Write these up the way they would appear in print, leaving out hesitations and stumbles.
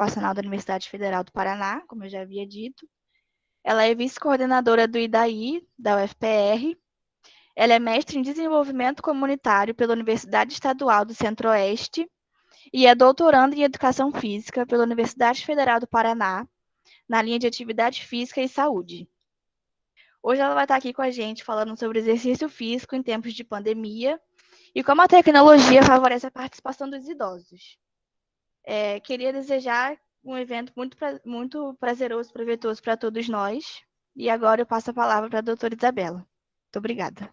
Ocupacional da Universidade Federal do Paraná, como eu já havia dito. Ela é vice-coordenadora do IDAI, da UFPR. Ela é mestre em Desenvolvimento Comunitário pela Universidade Estadual do Centro-Oeste e é doutoranda em Educação Física pela Universidade Federal do Paraná, na linha de Atividade Física e Saúde. Hoje ela vai estar aqui com a gente falando sobre exercício físico em tempos de pandemia e como a tecnologia favorece a participação dos idosos. Queria desejar um evento muito prazeroso e proveitoso para todos nós. E agora eu passo a palavra para a doutora Isabela. Muito obrigada.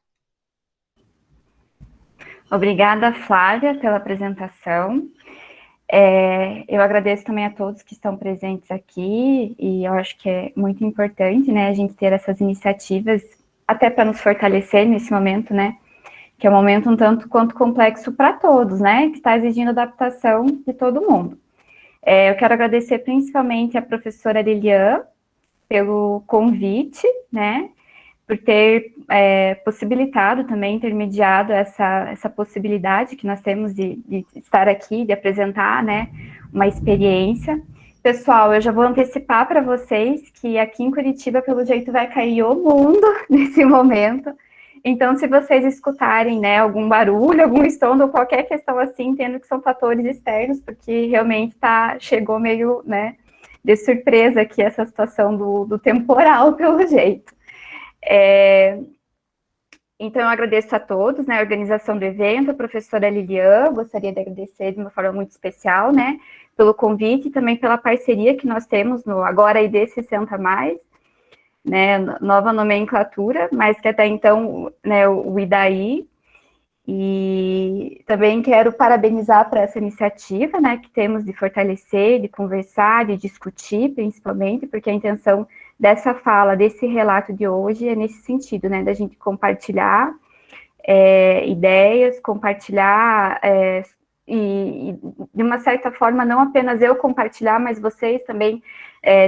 Obrigada, Flávia, pela apresentação. Eu agradeço também a todos que estão presentes aqui, e eu acho que é muito importante, né, a gente ter essas iniciativas, até para nos fortalecer nesse momento, né, que é um momento um tanto quanto complexo para todos, né, que está exigindo adaptação de todo mundo. Eu quero agradecer principalmente a professora Lilian pelo convite, né, por ter possibilitado também, intermediado essa possibilidade que nós temos de estar aqui, de apresentar, né, uma experiência. Pessoal, eu já vou antecipar para vocês que aqui em Curitiba, pelo jeito, vai cair o mundo nesse momento. Então, se vocês escutarem, né, algum barulho, algum estrondo ou qualquer questão assim, entendo que são fatores externos, porque realmente chegou meio, né, de surpresa aqui essa situação do temporal, pelo jeito. Então, eu agradeço a todos, né, a organização do evento, a professora Lilian, gostaria de agradecer de uma forma muito especial, né, pelo convite e também pela parceria que nós temos no Agora ID 60+, né, nova nomenclatura, mas que até então, né, o IDAI, e também quero parabenizar por essa iniciativa, né, que temos de fortalecer, de conversar, de discutir, principalmente, porque a intenção dessa fala, desse relato de hoje é nesse sentido, né, da gente compartilhar ideias, compartilhar e, de uma certa forma, não apenas eu compartilhar, mas vocês também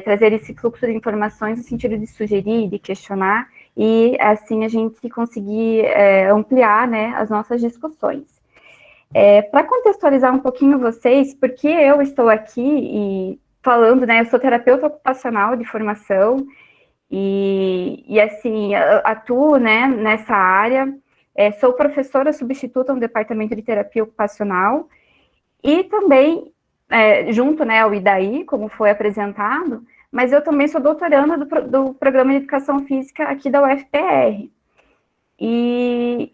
trazer esse fluxo de informações no sentido de sugerir, de questionar, e assim a gente conseguir ampliar, né, as nossas discussões. Para contextualizar um pouquinho vocês, porque eu estou aqui e falando, né, eu sou terapeuta ocupacional de formação, e assim, atuo, né, nessa área, sou professora substituta no Departamento de Terapia Ocupacional, e também, junto, né, ao IDAI, como foi apresentado, mas eu também sou doutoranda do Programa de Educação Física aqui da UFPR. E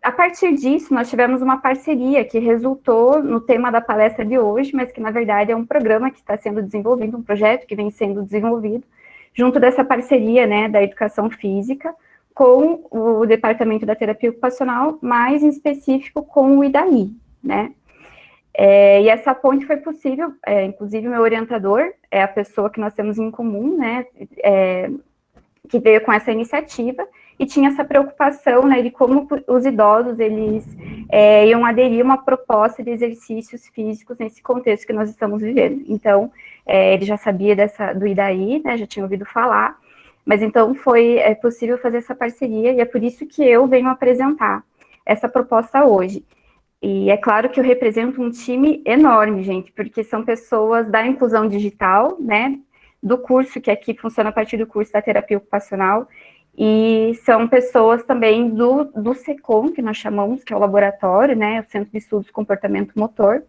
a partir disso, nós tivemos uma parceria que resultou no tema da palestra de hoje, mas que, na verdade, é um programa que está sendo desenvolvido, um projeto que vem sendo desenvolvido, junto dessa parceria, né, da educação física, com o Departamento da Terapia Ocupacional, mais em específico com o IDAI, né. E essa ponte foi possível, inclusive meu orientador é a pessoa que nós temos em comum, né, que veio com essa iniciativa, e tinha essa preocupação, né, de como os idosos, eles iam aderir a uma proposta de exercícios físicos nesse contexto que nós estamos vivendo. Então, ele já sabia do IDAI, né, já tinha ouvido falar, mas então foi possível fazer essa parceria, e é por isso que eu venho apresentar essa proposta hoje. E é claro que eu represento um time enorme, gente, porque são pessoas da inclusão digital, né, do curso, que aqui funciona a partir do curso da terapia ocupacional, e são pessoas também do SECOM, que nós chamamos, que é o laboratório, né, o Centro de Estudos de Comportamento Motor.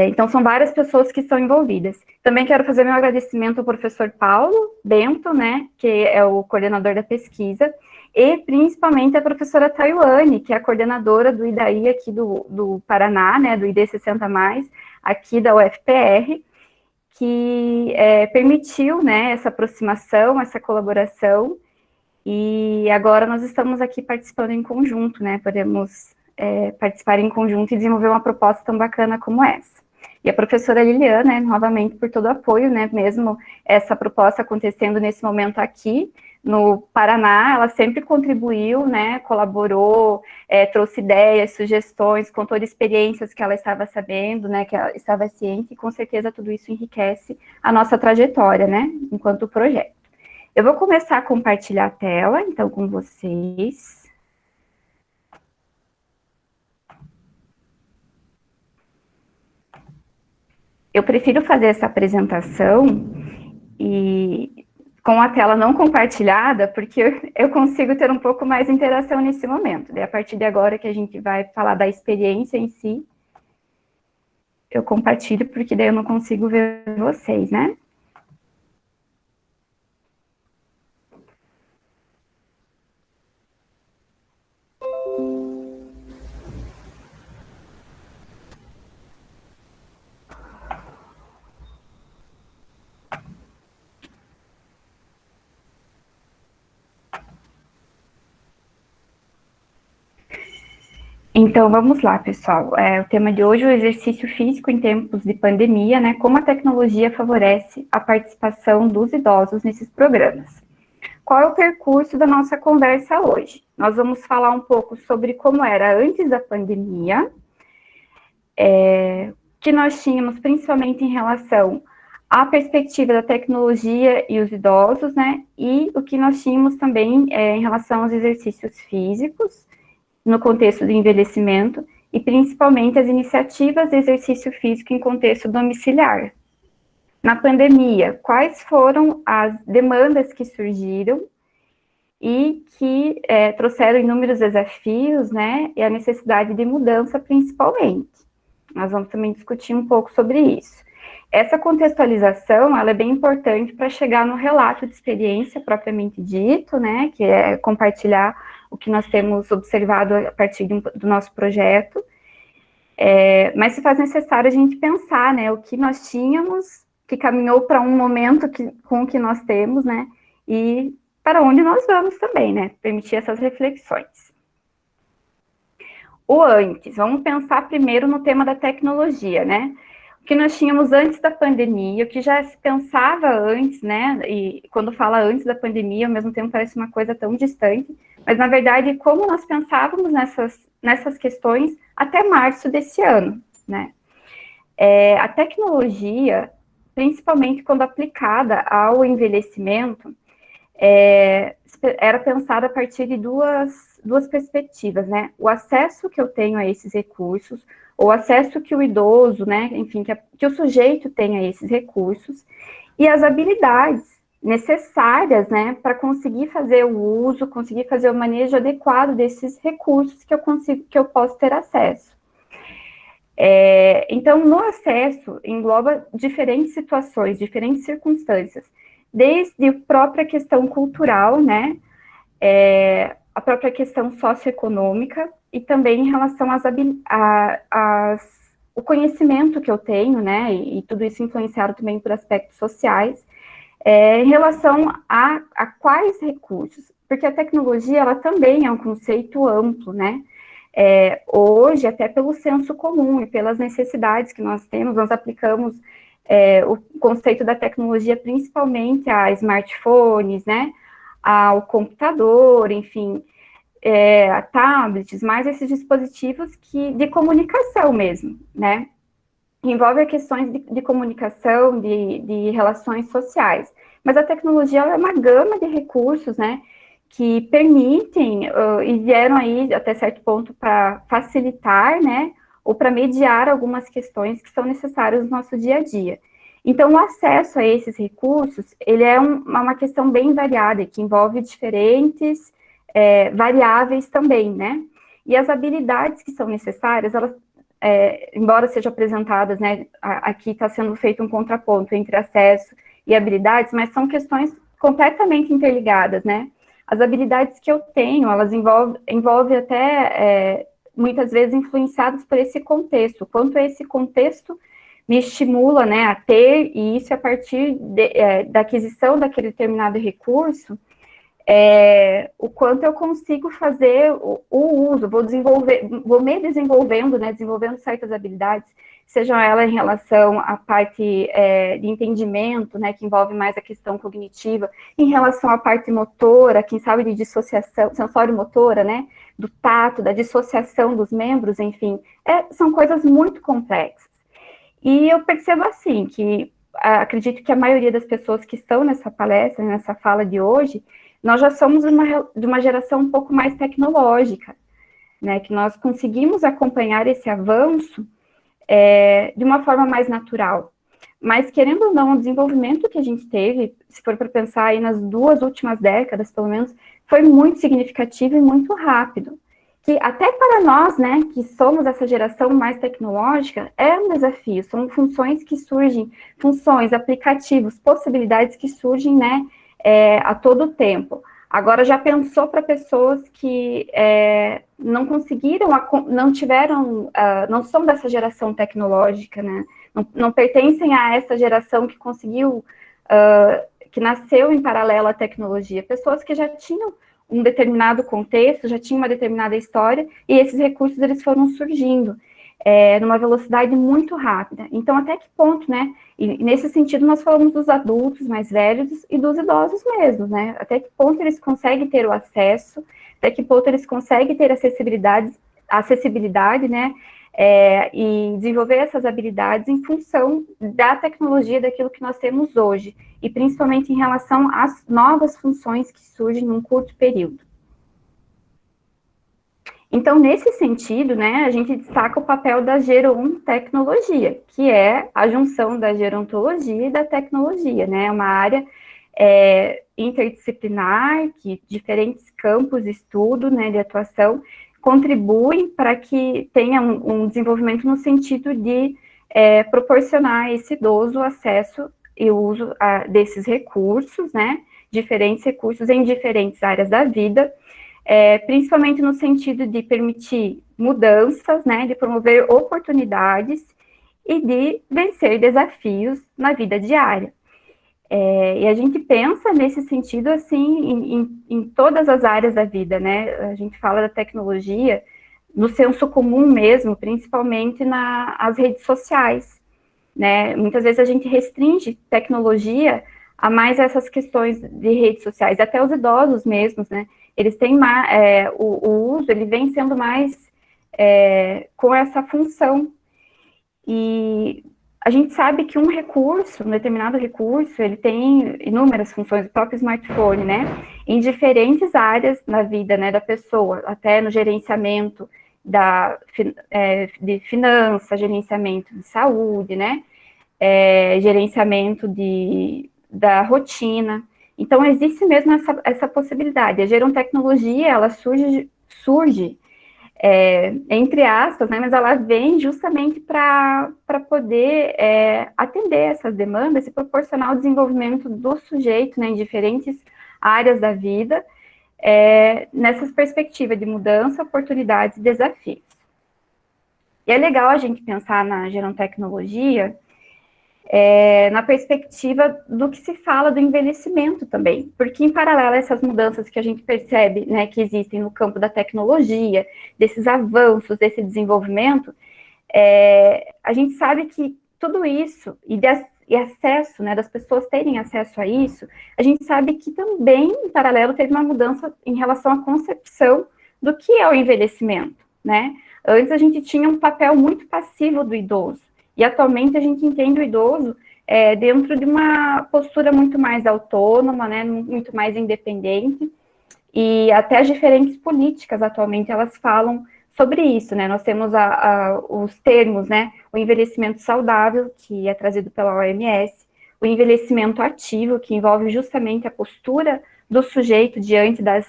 Então, são várias pessoas que estão envolvidas. Também quero fazer meu agradecimento ao professor Paulo Bento, né, que é o coordenador da pesquisa, e principalmente a professora Taiwane, que é a coordenadora do IDAI aqui do Paraná, né, do ID 60+, aqui da UFPR, que permitiu, né, essa aproximação, essa colaboração, e agora nós estamos aqui participando em conjunto, né, podemos participar em conjunto e desenvolver uma proposta tão bacana como essa. E a professora Lilian, né, novamente por todo o apoio, né, mesmo essa proposta acontecendo nesse momento aqui no Paraná, ela sempre contribuiu, né, colaborou, trouxe ideias, sugestões, contou de experiências que ela estava sabendo, né, que ela estava ciente, e com certeza tudo isso enriquece a nossa trajetória, né, enquanto projeto. Eu vou começar a compartilhar a tela, então, com vocês. Eu prefiro fazer essa apresentação e com a tela não compartilhada, porque eu consigo ter um pouco mais de interação nesse momento. Daí, a partir de agora que a gente vai falar da experiência em si, eu compartilho, porque daí eu não consigo ver vocês, né? Então, vamos lá, pessoal. O tema de hoje é o exercício físico em tempos de pandemia, né? Como a tecnologia favorece a participação dos idosos nesses programas. Qual é o percurso da nossa conversa hoje? Nós vamos falar um pouco sobre como era antes da pandemia, que nós tínhamos principalmente em relação à perspectiva da tecnologia e os idosos, né? E o que nós tínhamos também em relação aos exercícios físicos, no contexto do envelhecimento, e principalmente as iniciativas de exercício físico em contexto domiciliar. Na pandemia, quais foram as demandas que surgiram e que trouxeram inúmeros desafios, né, e a necessidade de mudança principalmente. Nós vamos também discutir um pouco sobre isso. Essa contextualização, ela é bem importante para chegar no relato de experiência propriamente dito, né, que é compartilhar o que nós temos observado a partir do nosso projeto, mas se faz necessário a gente pensar, né, o que nós tínhamos, que caminhou para um momento com o que nós temos, né, e para onde nós vamos também, né, permitir essas reflexões. O antes, vamos pensar primeiro no tema da tecnologia, né, o que nós tínhamos antes da pandemia, o que já se pensava antes, né, e quando fala antes da pandemia, ao mesmo tempo parece uma coisa tão distante, mas na verdade, como nós pensávamos nessas questões até março desse ano, né. A tecnologia, principalmente quando aplicada ao envelhecimento, era pensada a partir de duas perspectivas, né, o acesso que eu tenho a esses recursos, o acesso que o idoso, né, enfim, que o sujeito tem a esses recursos, e as habilidades necessárias, né, para conseguir fazer o uso, conseguir fazer o manejo adequado desses recursos que eu posso ter acesso. Então, no acesso, engloba diferentes situações, diferentes circunstâncias, desde a própria questão cultural, né, a própria questão socioeconômica, e também em relação o conhecimento que eu tenho, né, e tudo isso influenciado também por aspectos sociais, em relação a quais recursos, porque a tecnologia, ela também é um conceito amplo, né, hoje, até pelo senso comum e pelas necessidades que nós temos, nós aplicamos o conceito da tecnologia principalmente a smartphones, né, ao computador, enfim, a tablets, mais esses dispositivos de comunicação mesmo, né, envolve questões de comunicação, de relações sociais, mas a tecnologia é uma gama de recursos, né, que permitem e vieram aí até certo ponto para facilitar, né, ou para mediar algumas questões que são necessárias no nosso dia a dia. Então, o acesso a esses recursos, ele é uma questão bem variada, que envolve diferentes variáveis também, né, e as habilidades que são necessárias, elas embora sejam apresentadas, né, aqui está sendo feito um contraponto entre acesso e habilidades, mas são questões completamente interligadas, né? As habilidades que eu tenho, elas envolvem até, muitas vezes, influenciadas por esse contexto, quanto esse contexto me estimula, né, a ter, e isso a partir da aquisição daquele determinado recurso, o quanto eu consigo fazer o uso, vou me desenvolvendo, né, desenvolvendo certas habilidades, sejam elas em relação à parte de entendimento, né, que envolve mais a questão cognitiva, em relação à parte motora, quem sabe de dissociação, sensório-motora, né, do tato, da dissociação dos membros, enfim, são coisas muito complexas. E eu percebo assim, que acredito que a maioria das pessoas que estão nessa palestra, nessa fala de hoje, nós já somos de uma geração um pouco mais tecnológica, né, que nós conseguimos acompanhar esse avanço de uma forma mais natural. mas, querendo ou não, o desenvolvimento que a gente teve, se for para pensar aí nas 2 últimas décadas, pelo menos, foi muito significativo e muito rápido. Que até para nós, né, que somos essa geração mais tecnológica, é um desafio. São funções que surgem, funções, aplicativos, possibilidades que surgem, né, a todo tempo. Agora, já pensou para pessoas que não conseguiram, não tiveram, não são dessa geração tecnológica, né? Não pertencem a essa geração que conseguiu, que nasceu em paralelo à tecnologia. Pessoas que já tinham um determinado contexto, já tinham uma determinada história, e esses recursos eles foram surgindo numa velocidade muito rápida. Então, até que ponto, né? E nesse sentido, nós falamos dos adultos mais velhos e dos idosos mesmo, né? Até que ponto eles conseguem ter o acesso, até que ponto eles conseguem ter acessibilidade, né? E desenvolver essas habilidades em função da tecnologia, daquilo que nós temos hoje, e principalmente em relação às novas funções que surgem num curto período. Então, nesse sentido, né, a gente destaca o papel da gerontecnologia, que é a junção da gerontologia e da tecnologia, né, uma área interdisciplinar, que diferentes campos de estudo, né, de atuação, contribuem para que tenha um desenvolvimento no sentido de proporcionar a esse idoso acesso e uso desses recursos, né, diferentes recursos em diferentes áreas da vida, principalmente no sentido de permitir mudanças, né, de promover oportunidades e de vencer desafios na vida diária. E a gente pensa nesse sentido, assim, em todas as áreas da vida, né? A gente fala da tecnologia no senso comum mesmo, principalmente nas redes sociais, né? Muitas vezes a gente restringe tecnologia a mais essas questões de redes sociais, até os idosos mesmos, né? Eles têm o uso, ele vem sendo mais com essa função. E a gente sabe que um determinado recurso, ele tem inúmeras funções, o próprio smartphone, né? Em diferentes áreas na vida, né, da pessoa, até no gerenciamento de finanças, gerenciamento de saúde, né? Gerenciamento da rotina. Então, existe mesmo essa possibilidade. A gerontecnologia, ela surge entre aspas, né, mas ela vem justamente para poder atender essas demandas e proporcionar o desenvolvimento do sujeito, né, em diferentes áreas da vida, nessas perspectivas de mudança, oportunidades e desafios. E é legal a gente pensar na gerontecnologia na perspectiva do que se fala do envelhecimento também, porque em paralelo a essas mudanças que a gente percebe, né, que existem no campo da tecnologia, desses avanços, desse desenvolvimento, a gente sabe que tudo isso, e acesso, né, das pessoas terem acesso a isso, a gente sabe que também, em paralelo, teve uma mudança em relação à concepção do que é o envelhecimento, né? Antes a gente tinha um papel muito passivo do idoso, e atualmente a gente entende o idoso dentro de uma postura muito mais autônoma, né, muito mais independente, e até as diferentes políticas atualmente elas falam sobre isso, né? Nós temos os termos, né? O envelhecimento saudável, que é trazido pela OMS, o envelhecimento ativo, que envolve justamente a postura do sujeito diante das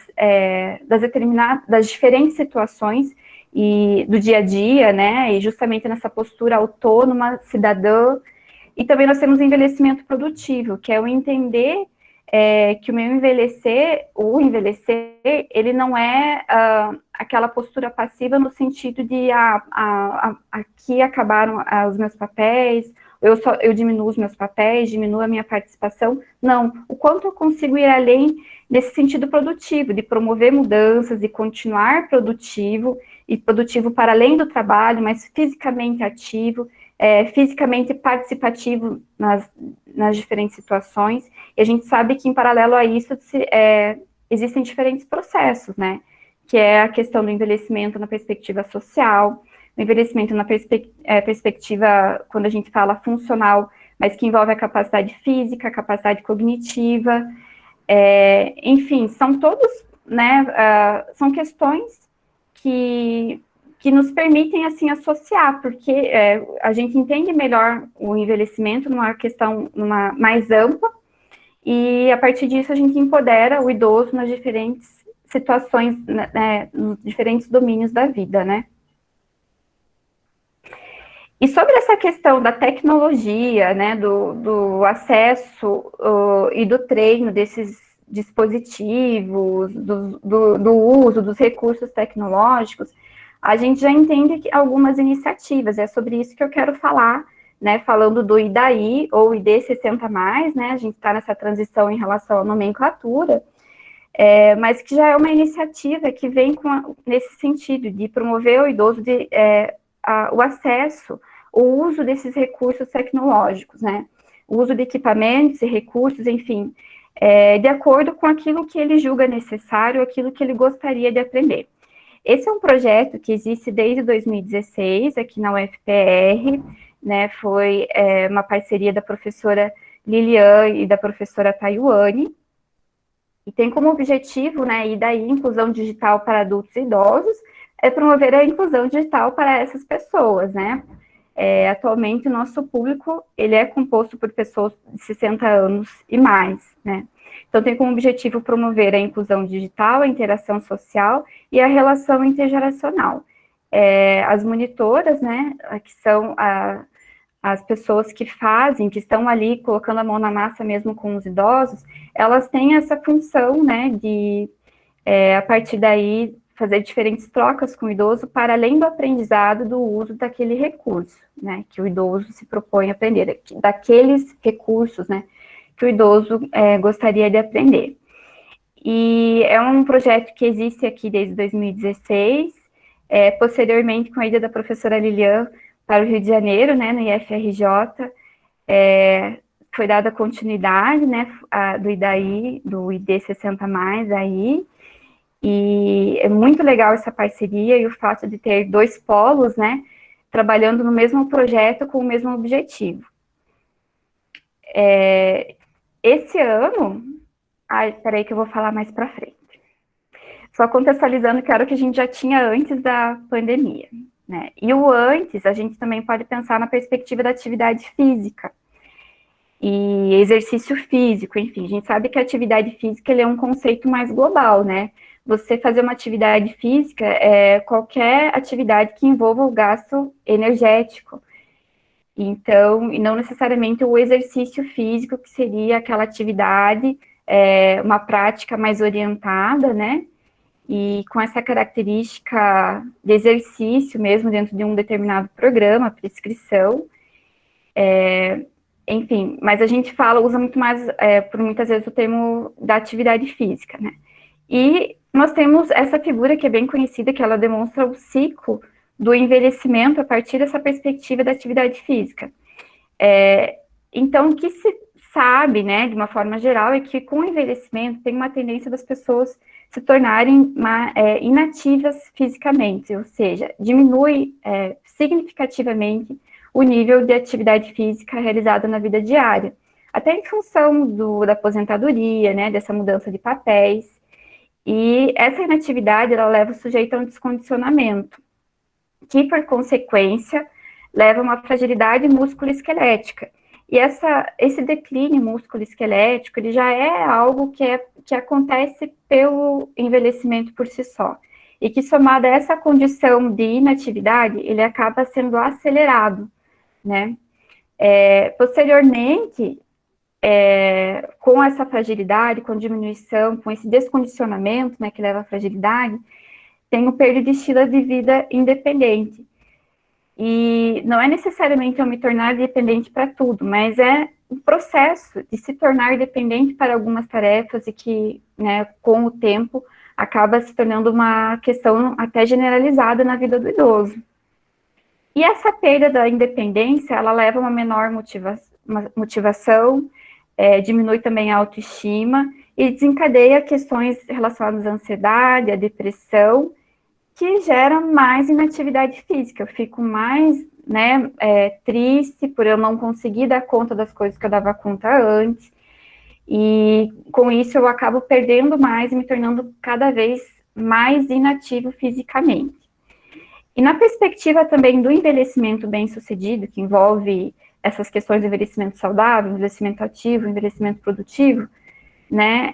diferentes situações e do dia a dia, né? E justamente nessa postura autônoma, cidadã. E também nós temos o envelhecimento produtivo, que é o entender que o envelhecer, ele não é aquela postura passiva no sentido de aqui acabaram os meus papéis, eu diminuo os meus papéis, diminuo a minha participação. Não, o quanto eu consigo ir além nesse sentido produtivo, de promover mudanças, de continuar produtivo, e produtivo para além do trabalho, mas fisicamente ativo, fisicamente participativo nas diferentes situações, e a gente sabe que, em paralelo a isso, existem diferentes processos, né, que é a questão do envelhecimento na perspectiva social, o envelhecimento na perspectiva, quando a gente fala funcional, mas que envolve a capacidade física, a capacidade cognitiva, enfim, são todos, né, são questões que que nos permitem, assim, associar, porque a gente entende melhor o envelhecimento numa questão mais ampla, e a partir disso a gente empodera o idoso nas diferentes situações, né, nos diferentes domínios da vida, né? E sobre essa questão da tecnologia, né, do acesso e do treino desses dispositivos, do uso dos recursos tecnológicos, a gente já entende que algumas iniciativas, é sobre isso que eu quero falar, né, falando do IDAI, ou ID 60+, né, a gente está nessa transição em relação à nomenclatura, mas que já é uma iniciativa que vem nesse sentido, de promover o idoso, o acesso, o uso desses recursos tecnológicos, né, o uso de equipamentos e recursos, enfim, de acordo com aquilo que ele julga necessário, aquilo que ele gostaria de aprender. Esse é um projeto que existe desde 2016, aqui na UFPR, né, foi uma parceria da professora Lilian e da professora Tayuane, e tem como objetivo, né, e daí inclusão digital para adultos e idosos, promover a inclusão digital para essas pessoas, né. Atualmente, o nosso público, ele é composto por pessoas de 60 anos e mais, né. Então, tem como objetivo promover a inclusão digital, a interação social e a relação intergeracional. As monitoras, né, que são as pessoas que estão ali colocando a mão na massa mesmo com os idosos, elas têm essa função, né, de, a partir daí, fazer diferentes trocas com o idoso para além do aprendizado do uso daquele recurso, né, que o idoso se propõe a aprender, daqueles recursos, né, que o idoso gostaria de aprender. E é um projeto que existe aqui desde 2016, posteriormente com a ida da professora Lilian para o Rio de Janeiro, né, no IFRJ, foi dada continuidade, né, do IDAI, do ID 60+, aí, e é muito legal essa parceria e o fato de ter dois polos, né, trabalhando no mesmo projeto com o mesmo objetivo. Esse ano, peraí que eu vou falar mais para frente. Só contextualizando que era o que a gente já tinha antes da pandemia, né? E o antes, a gente também pode pensar na perspectiva da atividade física e exercício físico, enfim, a gente sabe que a atividade física ele é um conceito mais global, né? Você fazer uma atividade física é qualquer atividade que envolva o gasto energético. Então, e não necessariamente o exercício físico, que seria aquela atividade, uma prática mais orientada, né? E com essa característica de exercício mesmo dentro de um determinado programa, prescrição, enfim, mas a gente usa muito mais, por muitas vezes, o termo da atividade física, né? E nós temos essa figura que é bem conhecida, que ela demonstra o ciclo do envelhecimento a partir dessa perspectiva da atividade física. Então, o que se sabe, né, de uma forma geral, é que com o envelhecimento tem uma tendência das pessoas se tornarem inativas fisicamente, ou seja, diminui significativamente o nível de atividade física realizada na vida diária, até em função da aposentadoria, né, dessa mudança de papéis, e essa inatividade, ela leva o sujeito a um descondicionamento, que, por consequência, leva a uma fragilidade músculo-esquelética. E esse declínio músculo-esquelético, ele já é algo que acontece pelo envelhecimento por si só. E que, somado a essa condição de inatividade, ele acaba sendo acelerado, né? Posteriormente, com essa fragilidade, com diminuição, com esse descondicionamento, né, que leva à fragilidade, tem o perda de estilo de vida independente. E não é necessariamente eu me tornar dependente para tudo, mas é um processo de se tornar dependente para algumas tarefas e que, né, com o tempo, acaba se tornando uma questão até generalizada na vida do idoso. E essa perda da independência, ela leva a uma menor motivação, diminui também a autoestima e desencadeia questões relacionadas à ansiedade, à depressão, que gera mais inatividade física. Eu fico mais, né, triste por eu não conseguir dar conta das coisas que eu dava conta antes, e com isso eu acabo perdendo mais e me tornando cada vez mais inativo fisicamente. E na perspectiva também do envelhecimento bem-sucedido, que envolve essas questões de envelhecimento saudável, envelhecimento ativo, envelhecimento produtivo, né,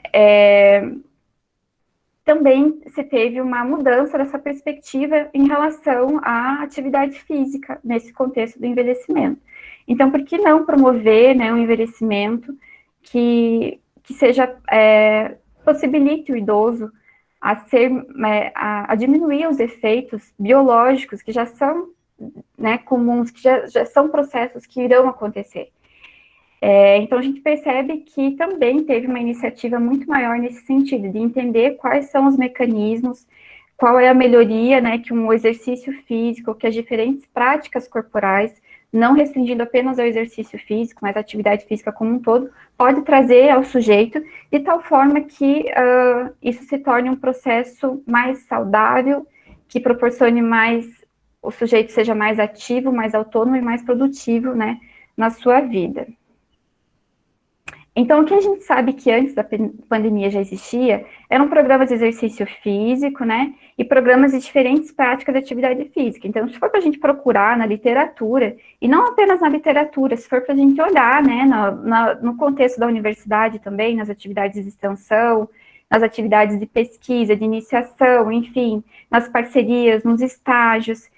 também se teve uma mudança dessa perspectiva em relação à atividade física nesse contexto do envelhecimento. Então, por que não promover, né, um envelhecimento que seja, possibilite o idoso a diminuir os efeitos biológicos que já são, né, comuns, que já são processos que irão acontecer. Então, a gente percebe que também teve uma iniciativa muito maior nesse sentido, de entender quais são os mecanismos, qual é a melhoria, né, que um exercício físico, que as diferentes práticas corporais, não restringindo apenas ao exercício físico, mas a atividade física como um todo, pode trazer ao sujeito, de tal forma que isso se torne um processo mais saudável, que proporcione o sujeito seja mais ativo, mais autônomo e mais produtivo, né, na sua vida. Então, o que a gente sabe que antes da pandemia já existia, eram programas de exercício físico, né, e programas de diferentes práticas de atividade física. Então, se for para a gente procurar na literatura, e não apenas na literatura, se for para a gente olhar, né, no contexto da universidade também, nas atividades de extensão, nas atividades de pesquisa, de iniciação, enfim, nas parcerias, nos estágios,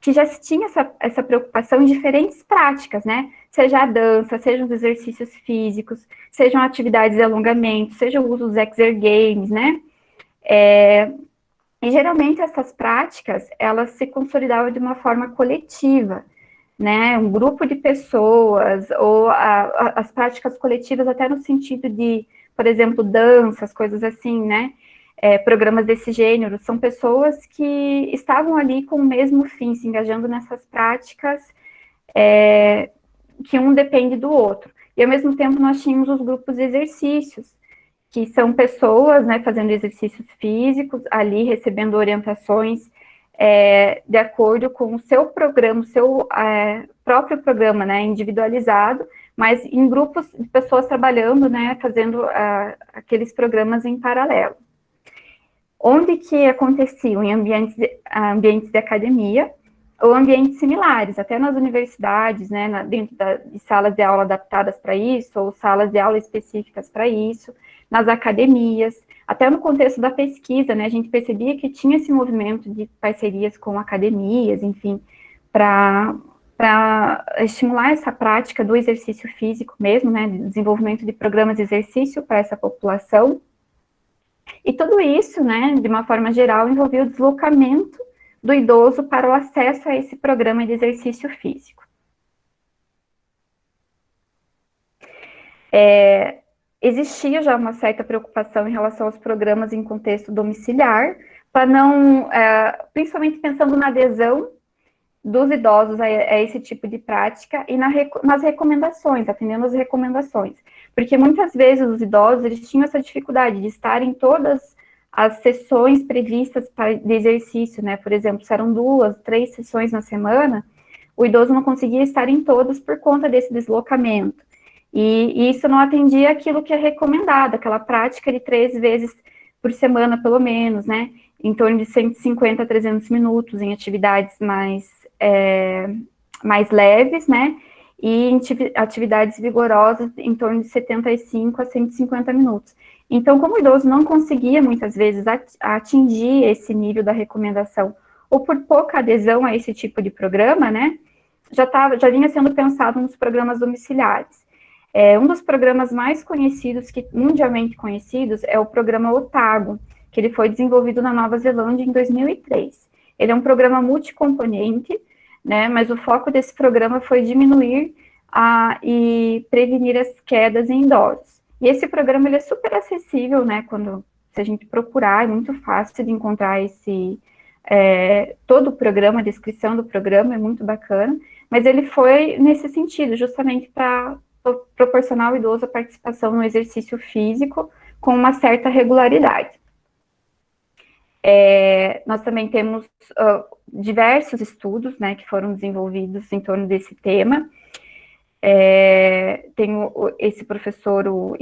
que já se tinha essa preocupação em diferentes práticas, né? Seja a dança, sejam os exercícios físicos, sejam atividades de alongamento, seja o uso dos exergames, né? E geralmente essas práticas, elas se consolidavam de uma forma coletiva, né? Um grupo de pessoas, ou as práticas coletivas até no sentido de, por exemplo, danças, coisas assim, né? Programas desse gênero, são pessoas que estavam ali com o mesmo fim, se engajando nessas práticas, que um depende do outro. E, ao mesmo tempo, nós tínhamos os grupos de exercícios, que são pessoas, né, fazendo exercícios físicos, ali recebendo orientações de acordo com o seu programa, o seu próprio programa, né, individualizado, mas em grupos de pessoas trabalhando, né, fazendo aqueles programas em paralelo. Onde que aconteciam? Em ambientes de academia ou ambientes similares, até nas universidades, né, dentro de salas de aula adaptadas para isso, ou salas de aula específicas para isso, nas academias, até no contexto da pesquisa, né, a gente percebia que tinha esse movimento de parcerias com academias, enfim, para estimular essa prática do exercício físico mesmo, né, desenvolvimento de programas de exercício para essa população. E tudo isso, né, de uma forma geral, envolvia o deslocamento do idoso para o acesso a esse programa de exercício físico. Existia já uma certa preocupação em relação aos programas em contexto domiciliar, para não, principalmente pensando na adesão dos idosos a esse tipo de prática e nas recomendações, atendendo às recomendações. Porque muitas vezes os idosos, eles tinham essa dificuldade de estar em todas as sessões previstas de exercício, né? Por exemplo, se eram 2, 3 sessões na semana, o idoso não conseguia estar em todas por conta desse deslocamento. E isso não atendia aquilo que é recomendado, aquela prática de 3 vezes por semana, pelo menos, né? Em torno de 150 a 300 minutos, em atividades mais leves, né? E em atividades vigorosas em torno de 75 a 150 minutos. Então, como o idoso não conseguia, muitas vezes, atingir esse nível da recomendação, ou por pouca adesão a esse tipo de programa, né? Já vinha sendo pensado nos programas domiciliares. Um dos programas mais conhecidos, mundialmente conhecidos, é o programa Otago, que ele foi desenvolvido na Nova Zelândia em 2003. Ele é um programa multicomponente, né, mas o foco desse programa foi diminuir e prevenir as quedas em idosos. E esse programa, ele é super acessível, né, se a gente procurar, é muito fácil de encontrar todo o programa, a descrição do programa é muito bacana, mas ele foi nesse sentido, justamente para proporcionar ao idoso a participação no exercício físico com uma certa regularidade. Nós também temos diversos estudos, né, que foram desenvolvidos em torno desse tema. Tem esse professor, o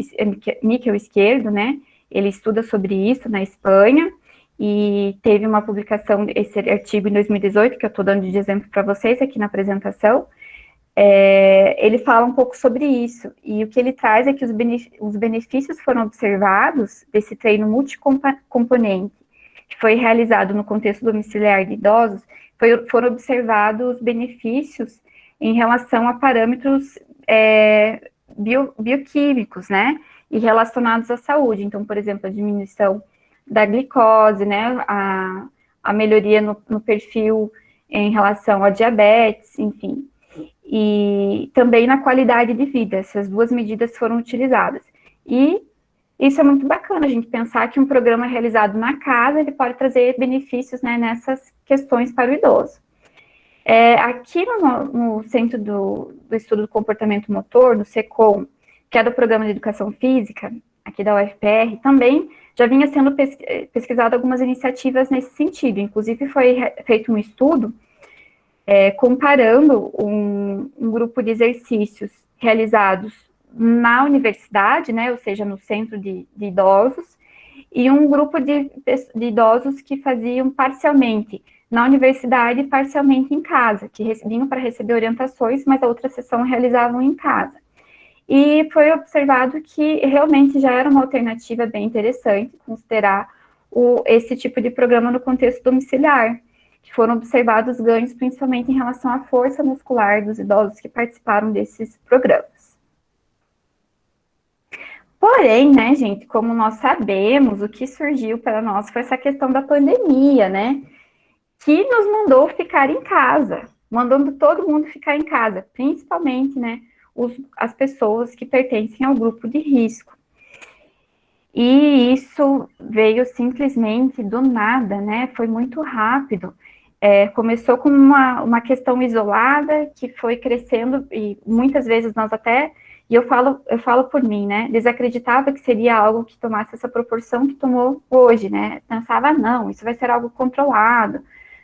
Miquel Izquierdo, né, ele estuda sobre isso na Espanha, e teve uma publicação, esse artigo em 2018, que eu estou dando de exemplo para vocês aqui na apresentação. Ele fala um pouco sobre isso, e o que ele traz é que os benefícios foram observados desse treino multicomponente, que foi realizado no contexto domiciliar de idosos, foram observados benefícios em relação a parâmetros bioquímicos, né, e relacionados à saúde. Então, por exemplo, a diminuição da glicose, né, a melhoria no perfil em relação a diabetes, enfim, e também na qualidade de vida. Essas duas medidas foram utilizadas. E isso é muito bacana, a gente pensar que um programa realizado na casa, ele pode trazer benefícios, né, nessas questões para o idoso. Aqui no Centro do Estudo do Comportamento Motor, no SECOM, que é do Programa de Educação Física, aqui da UFPR, também já vinha sendo pesquisado algumas iniciativas nesse sentido. Inclusive, foi feito um estudo comparando um grupo de exercícios realizados na universidade, né, ou seja, no centro de idosos, e um grupo de idosos que faziam parcialmente na universidade e parcialmente em casa, que vinham para receber orientações, mas a outra sessão realizavam em casa. E foi observado que realmente já era uma alternativa bem interessante considerar esse tipo de programa no contexto domiciliar, que foram observados ganhos principalmente em relação à força muscular dos idosos que participaram desses programas. Porém, né, gente, como nós sabemos, o que surgiu para nós foi essa questão da pandemia, né, que nos mandou ficar em casa, mandando todo mundo ficar em casa, principalmente, né, as pessoas que pertencem ao grupo de risco. E isso veio simplesmente do nada, né, foi muito rápido. Começou com uma questão isolada, que foi crescendo, e muitas vezes nós até, e eu falo por mim, né, desacreditava que seria algo que tomasse essa proporção que tomou hoje, né, pensava, não, isso vai ser algo controlado,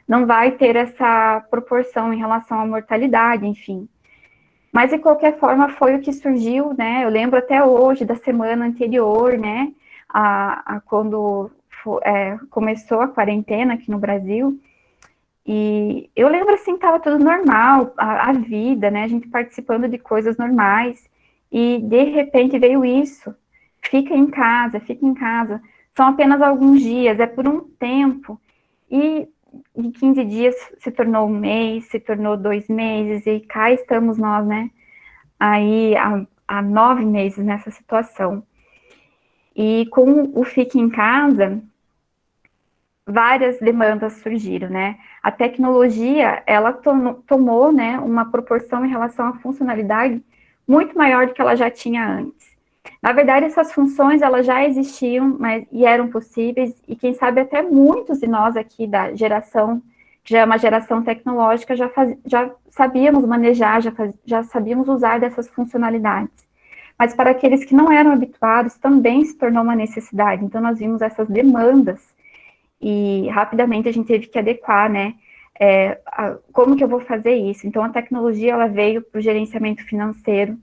não vai ter essa proporção em relação à mortalidade, enfim. Mas, de qualquer forma, foi o que surgiu, né, eu lembro até hoje, da semana anterior, né, quando começou a quarentena aqui no Brasil, e eu lembro, assim, estava tudo normal, a vida, né, a gente participando de coisas normais, e, de repente, veio isso, fica em casa, são apenas alguns dias, é por um tempo, e em 15 dias se tornou um mês, se tornou 2 meses, e cá estamos nós, né, aí há 9 meses nessa situação. E com o Fique em Casa, várias demandas surgiram, né, a tecnologia, ela tomou, né, uma proporção em relação à funcionalidade muito maior do que ela já tinha antes. Na verdade, essas funções, elas já existiam, e eram possíveis, e quem sabe até muitos de nós aqui da geração, que já é uma geração tecnológica, já sabíamos manejar, já sabíamos usar dessas funcionalidades. Mas para aqueles que não eram habituados, também se tornou uma necessidade. Então, nós vimos essas demandas, e rapidamente a gente teve que adequar, né, como que eu vou fazer isso? Então, a tecnologia, ela veio para o gerenciamento financeiro,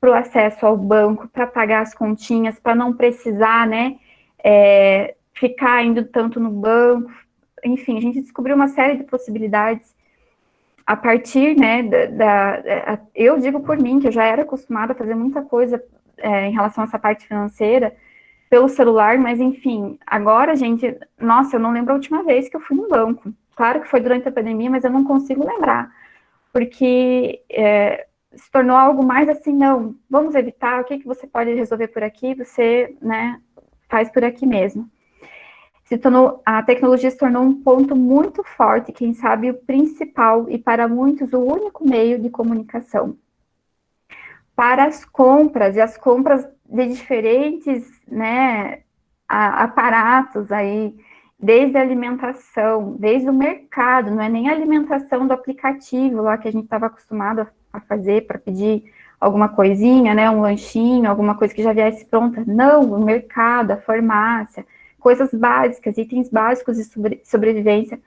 para o acesso ao banco, para pagar as continhas, para não precisar, né, ficar indo tanto no banco, enfim, a gente descobriu uma série de possibilidades a partir, né, eu digo por mim, que eu já era acostumada a fazer muita coisa em relação a essa parte financeira, pelo celular, mas enfim, agora, gente, nossa, eu não lembro a última vez que eu fui no banco, claro que foi durante a pandemia, mas eu não consigo lembrar, porque se tornou algo mais assim, não, vamos evitar, o que você pode resolver por aqui, você, né, faz por aqui mesmo. A tecnologia se tornou um ponto muito forte, quem sabe o principal, e para muitos o único meio de comunicação. Para as compras, e as compras de diferentes, né, aparatos aí, desde a alimentação, desde o mercado, não é nem a alimentação do aplicativo lá que a gente estava acostumado a fazer para pedir alguma coisinha, né, um lanchinho, alguma coisa que já viesse pronta. Não, o mercado, a farmácia, coisas básicas, itens básicos de sobrevivência,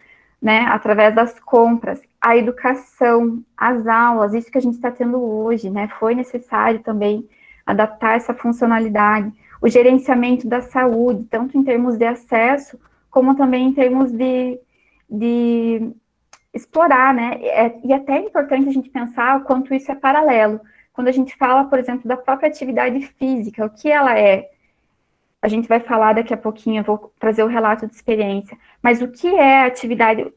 né, através das compras, a educação, as aulas, isso que a gente está tendo hoje, né, foi necessário também adaptar essa funcionalidade, o gerenciamento da saúde, tanto em termos de acesso, como também em termos de explorar, né? E até é importante a gente pensar o quanto isso é paralelo. Quando a gente fala, por exemplo, da própria atividade física, o que ela é? A gente vai falar daqui a pouquinho, eu vou trazer o relato de experiência, mas o que é a atividade,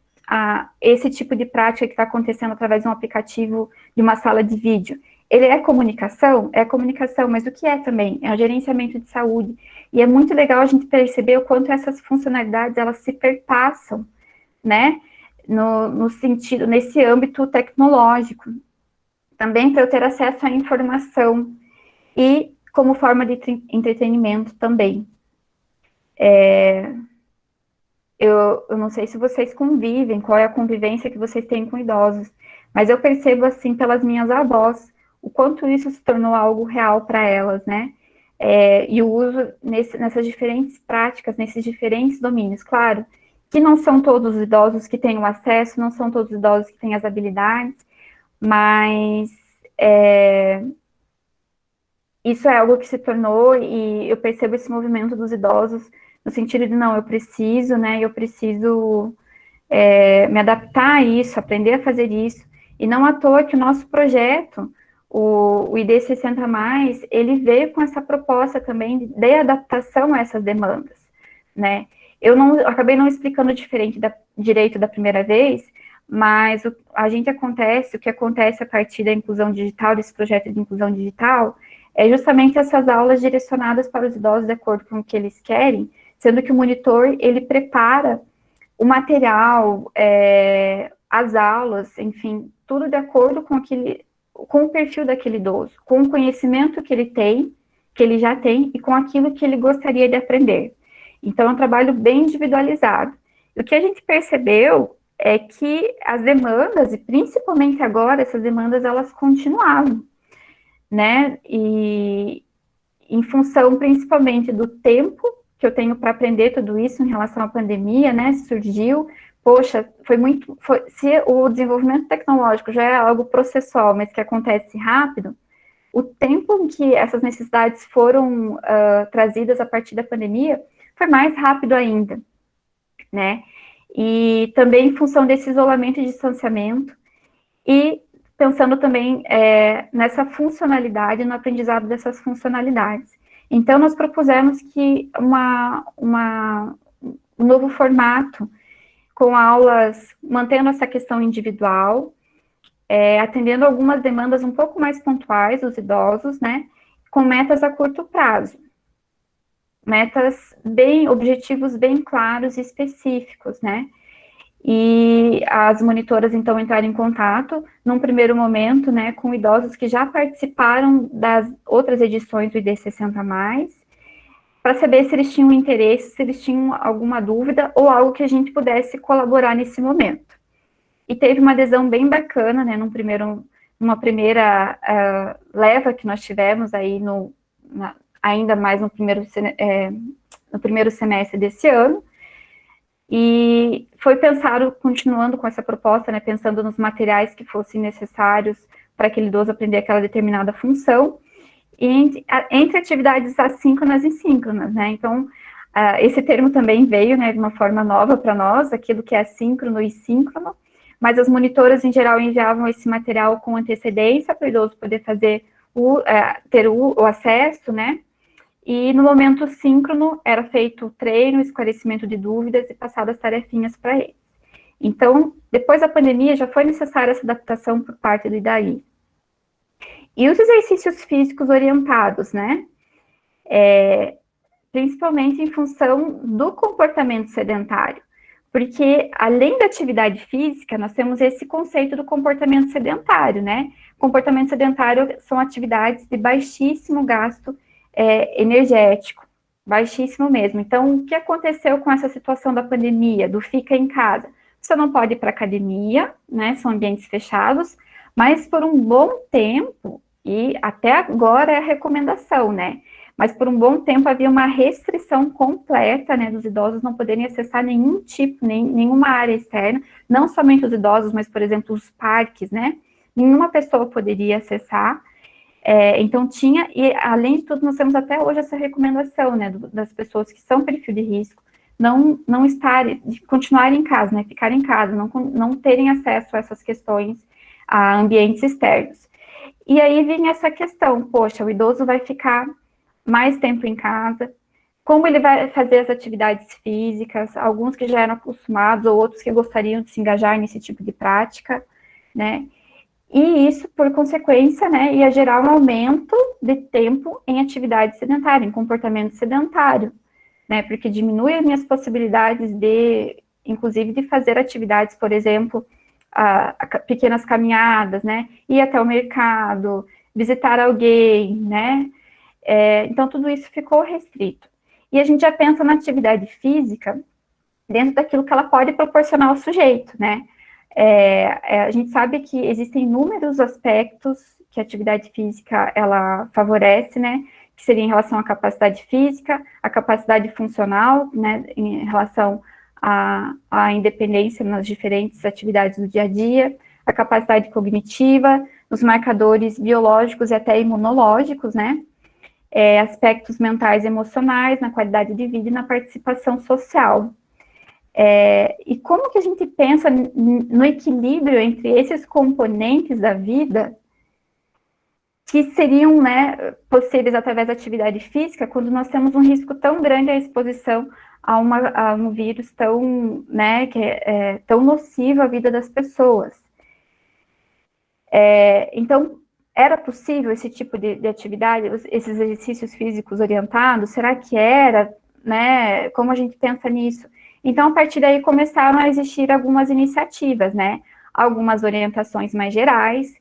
esse tipo de prática que está acontecendo através de um aplicativo, de uma sala de vídeo? Ele é comunicação? É comunicação, mas o que é também? É o gerenciamento de saúde. E é muito legal a gente perceber o quanto essas funcionalidades, elas se perpassam, né? No sentido, nesse âmbito tecnológico. Também para eu ter acesso à informação e como forma de entretenimento também. Eu não sei se vocês convivem, qual é a convivência que vocês têm com idosos, mas eu percebo, assim, pelas minhas avós, o quanto isso se tornou algo real para elas, né? E o uso nessas diferentes práticas, nesses diferentes domínios. Claro que não são todos os idosos que têm o acesso, não são todos os idosos que têm as habilidades, mas isso é algo que se tornou, e eu percebo esse movimento dos idosos no sentido de, não, eu preciso, né, eu preciso me adaptar a isso, aprender a fazer isso, e não à toa que o nosso projeto, o ID 60+, ele veio com essa proposta também de adaptação a essas demandas, né. Eu acabei não explicando direito da primeira vez, mas o que acontece a partir da inclusão digital, desse projeto de inclusão digital, é justamente essas aulas direcionadas para os idosos de acordo com o que eles querem, sendo que o monitor, ele prepara o material, as aulas, enfim, tudo de acordo com o perfil daquele idoso, com o conhecimento que ele tem, que ele já tem, e com aquilo que ele gostaria de aprender. Então, é um trabalho bem individualizado. O que a gente percebeu é que as demandas, e principalmente agora, essas demandas, elas continuavam, né? E em função, principalmente, do tempo que eu tenho para aprender tudo isso em relação à pandemia, né? Surgiu, poxa, se o desenvolvimento tecnológico já é algo processual, mas que acontece rápido, o tempo em que essas necessidades foram trazidas a partir da pandemia foi mais rápido ainda, né? E também em função desse isolamento e distanciamento, e pensando também nessa funcionalidade, no aprendizado dessas funcionalidades. Então, nós propusemos que um novo formato, com aulas, mantendo essa questão individual, atendendo algumas demandas um pouco mais pontuais dos idosos, né, com metas a curto prazo. Objetivos bem claros e específicos, né? E as monitoras, então, entraram em contato, num primeiro momento, né, com idosos que já participaram das outras edições do ID 60+, para saber se eles tinham interesse, se eles tinham alguma dúvida, ou algo que a gente pudesse colaborar nesse momento. E teve uma adesão bem bacana, né, numa primeira leva que nós tivemos aí, ainda mais no primeiro semestre desse ano. E foi pensado, continuando com essa proposta, né, pensando nos materiais que fossem necessários para aquele idoso aprender aquela determinada função, e entre atividades assíncronas e síncronas, né, então, esse termo também veio, né, de uma forma nova para nós, aquilo que é assíncrono e síncrono, mas as monitoras, em geral, enviavam esse material com antecedência para o idoso poder ter o acesso, né, e no momento síncrono era feito o treino, esclarecimento de dúvidas e passadas tarefinhas para eles. Então, depois da pandemia, já foi necessária essa adaptação por parte do IDAI. E os exercícios físicos orientados, né? Principalmente em função do comportamento sedentário. Porque, além da atividade física, nós temos esse conceito do comportamento sedentário, né? Comportamento sedentário são atividades de baixíssimo gasto energético, baixíssimo mesmo. Então, o que aconteceu com essa situação da pandemia, do fica em casa? Você não pode ir para academia, né, são ambientes fechados, mas por um bom tempo, e até agora é a recomendação, né, mas por um bom tempo havia uma restrição completa, né, dos idosos não poderem acessar nenhum tipo, nenhuma área externa, não somente os idosos, mas, por exemplo, os parques, né, nenhuma pessoa poderia acessar. Então tinha, e além de tudo, nós temos até hoje essa recomendação, né, das pessoas que são perfil de risco, não estarem, de continuar em casa, né, ficar em casa, não terem acesso a essas questões, a ambientes externos. E aí vem essa questão, poxa, o idoso vai ficar mais tempo em casa, como ele vai fazer as atividades físicas, alguns que já eram acostumados, ou outros que gostariam de se engajar nesse tipo de prática, né? E isso, por consequência, né, ia gerar um aumento de tempo em atividade sedentária, em comportamento sedentário, né? Porque diminui as minhas possibilidades de, inclusive, de fazer atividades, por exemplo, pequenas caminhadas, né? Ir até o mercado, visitar alguém, né? Então, tudo isso ficou restrito. E a gente já pensa na atividade física dentro daquilo que ela pode proporcionar ao sujeito, né? A gente sabe que existem inúmeros aspectos que a atividade física, ela favorece, né? Que seria em relação à capacidade física, à capacidade funcional, né? Em relação à independência nas diferentes atividades do dia a dia, a capacidade cognitiva, os marcadores biológicos e até imunológicos, né? Aspectos mentais e emocionais, na qualidade de vida e na participação social. E como que a gente pensa no equilíbrio entre esses componentes da vida que seriam, né, possíveis através da atividade física, quando nós temos um risco tão grande à exposição a um vírus tão, né, que é tão nocivo à vida das pessoas. Então, era possível esse tipo de atividade, esses exercícios físicos orientados? Será que era, né? Como a gente pensa nisso? Então, a partir daí, começaram a existir algumas iniciativas, né? Algumas orientações mais gerais,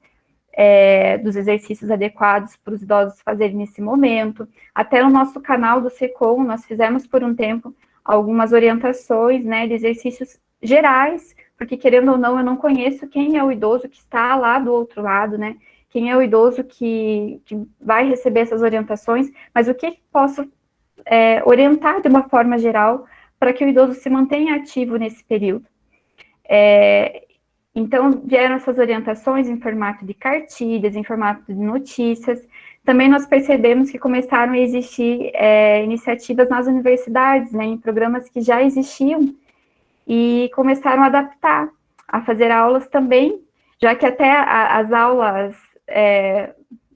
dos exercícios adequados para os idosos fazerem nesse momento. Até no nosso canal do SECOM, nós fizemos por um tempo algumas orientações, né, de exercícios gerais, porque, querendo ou não, eu não conheço quem é o idoso que está lá do outro lado, né? Quem é o idoso que vai receber essas orientações, mas o que posso orientar de uma forma geral para que o idoso se mantenha ativo nesse período. Então, vieram essas orientações em formato de cartilhas, em formato de notícias. Também nós percebemos que começaram a existir iniciativas nas universidades, né, em programas que já existiam, e começaram a adaptar, a fazer aulas também, já que até as aulas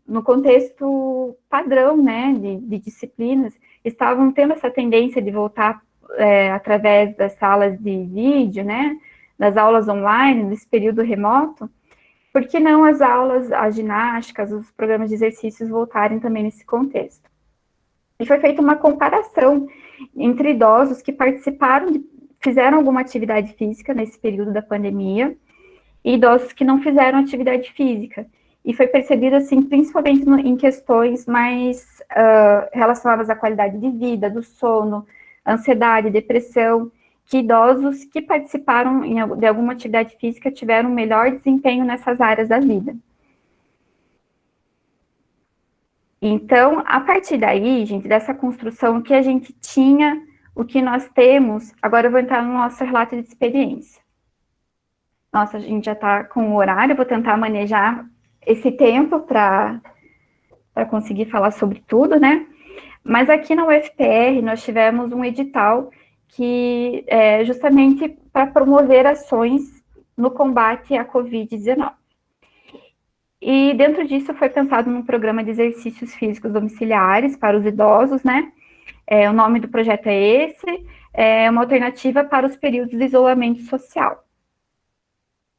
no contexto padrão, né, de disciplinas, estavam tendo essa tendência de voltar através das salas de vídeo, né, das aulas online, nesse período remoto. Por que não as aulas, as ginásticas, os programas de exercícios voltarem também nesse contexto? E foi feita uma comparação entre idosos que fizeram alguma atividade física nesse período da pandemia e idosos que não fizeram atividade física. E foi percebido, assim, principalmente em questões mais relacionadas à qualidade de vida, do sono, ansiedade, depressão, que idosos que participaram de alguma atividade física tiveram um melhor desempenho nessas áreas da vida. Então, a partir daí, gente, dessa construção, o que a gente tinha, o que nós temos, agora eu vou entrar no nosso relato de experiência. Nossa, a gente já está com o horário, eu vou tentar manejar esse tempo para conseguir falar sobre tudo, né? Mas aqui na UFPR nós tivemos um edital que é justamente para promover ações no combate à Covid-19. E dentro disso foi pensado num programa de exercícios físicos domiciliares para os idosos, né? O nome do projeto é esse, uma alternativa para os períodos de isolamento social.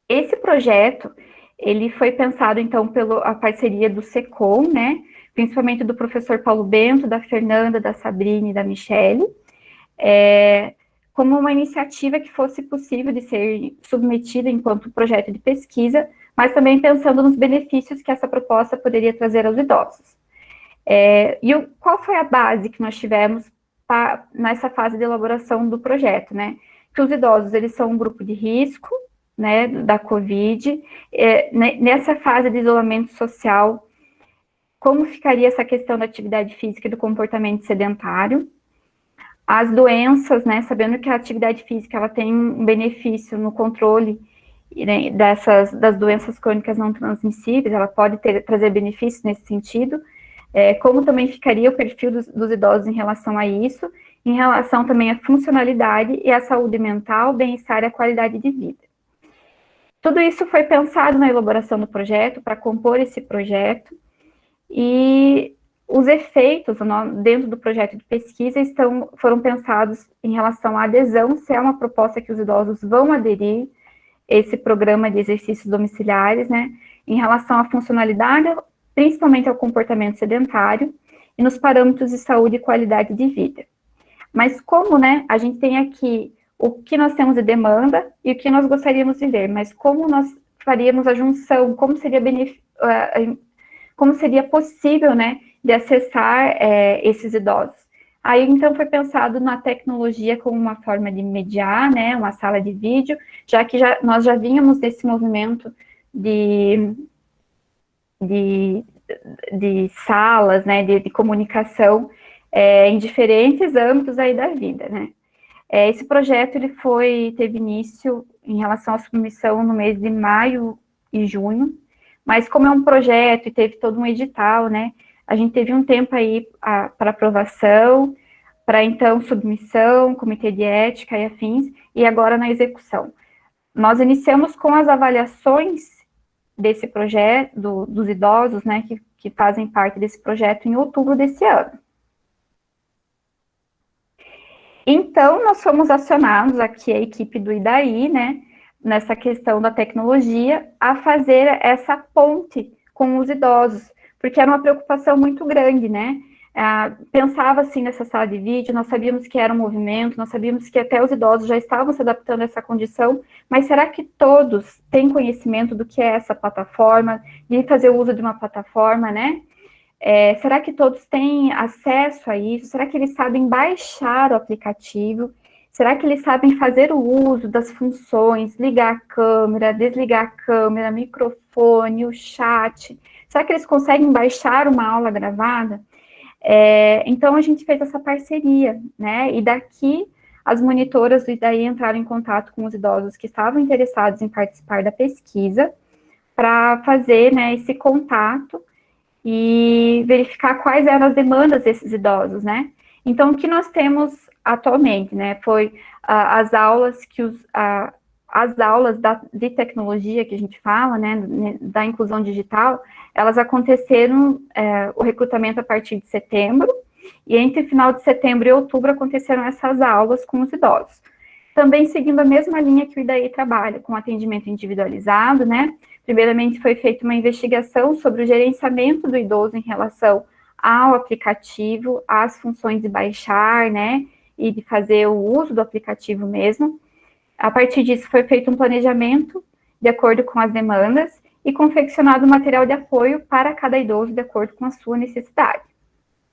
Esse projeto, ele foi pensado, então, pela parceria do SECOM, né? Principalmente do professor Paulo Bento, da Fernanda, da Sabrina e da Michele, como uma iniciativa que fosse possível de ser submetida enquanto projeto de pesquisa, mas também pensando nos benefícios que essa proposta poderia trazer aos idosos. Qual foi a base que nós tivemos nessa fase de elaboração do projeto, né? Que os idosos, eles são um grupo de risco, né, da Covid, nessa fase de isolamento social, como ficaria essa questão da atividade física e do comportamento sedentário, as doenças, né, sabendo que a atividade física, ela tem um benefício no controle, né, das doenças crônicas não transmissíveis, ela pode trazer benefícios nesse sentido, como também ficaria o perfil dos idosos em relação a isso, em relação também à funcionalidade e à saúde mental, bem-estar e à qualidade de vida. Tudo isso foi pensado na elaboração do projeto, para compor esse projeto, e os efeitos dentro do projeto de pesquisa foram pensados em relação à adesão, se é uma proposta que os idosos vão aderir, esse programa de exercícios domiciliares, né, em relação à funcionalidade, principalmente ao comportamento sedentário, e nos parâmetros de saúde e qualidade de vida. Mas como, né, a gente tem aqui o que nós temos de demanda e o que nós gostaríamos de ver, mas como nós faríamos a junção, como seria possível, né, de acessar esses idosos. Aí, então, foi pensado na tecnologia como uma forma de mediar, né, uma sala de vídeo, já que nós já vínhamos desse movimento de salas, né, de comunicação em diferentes âmbitos aí da vida, né. Esse projeto, ele teve início em relação à submissão no mês de maio e junho, mas como é um projeto e teve todo um edital, né, a gente teve um tempo aí para aprovação, para então submissão, comitê de ética e afins, e agora na execução. Nós iniciamos com as avaliações desse projeto, dos idosos, né, que fazem parte desse projeto em outubro desse ano. Então, nós fomos acionados aqui, a equipe do IDAI, né, nessa questão da tecnologia, a fazer essa ponte com os idosos, porque era uma preocupação muito grande, né? Pensava assim nessa sala de vídeo, nós sabíamos que era um movimento, nós sabíamos que até os idosos já estavam se adaptando a essa condição, mas será que todos têm conhecimento do que é essa plataforma, de fazer uso de uma plataforma, né? Será que todos têm acesso a isso? Será que eles sabem baixar o aplicativo? Será que eles sabem fazer o uso das funções, ligar a câmera, desligar a câmera, microfone, o chat? Será que eles conseguem baixar uma aula gravada? Então, a gente fez essa parceria, né? E daqui, as monitoras do IDAI entraram em contato com os idosos que estavam interessados em participar da pesquisa, para fazer, né, esse contato e verificar quais eram as demandas desses idosos, né? Então, o que nós temos atualmente, né, foi as aulas de tecnologia que a gente fala, né, da inclusão digital, elas aconteceram, o recrutamento a partir de setembro, e entre final de setembro e outubro aconteceram essas aulas com os idosos. Também seguindo a mesma linha que o IDAI trabalha, com atendimento individualizado, né? Primeiramente foi feita uma investigação sobre o gerenciamento do idoso em relação ao aplicativo, às funções de baixar, né? E de fazer o uso do aplicativo mesmo. A partir disso foi feito um planejamento de acordo com as demandas e confeccionado um material de apoio para cada idoso de acordo com a sua necessidade.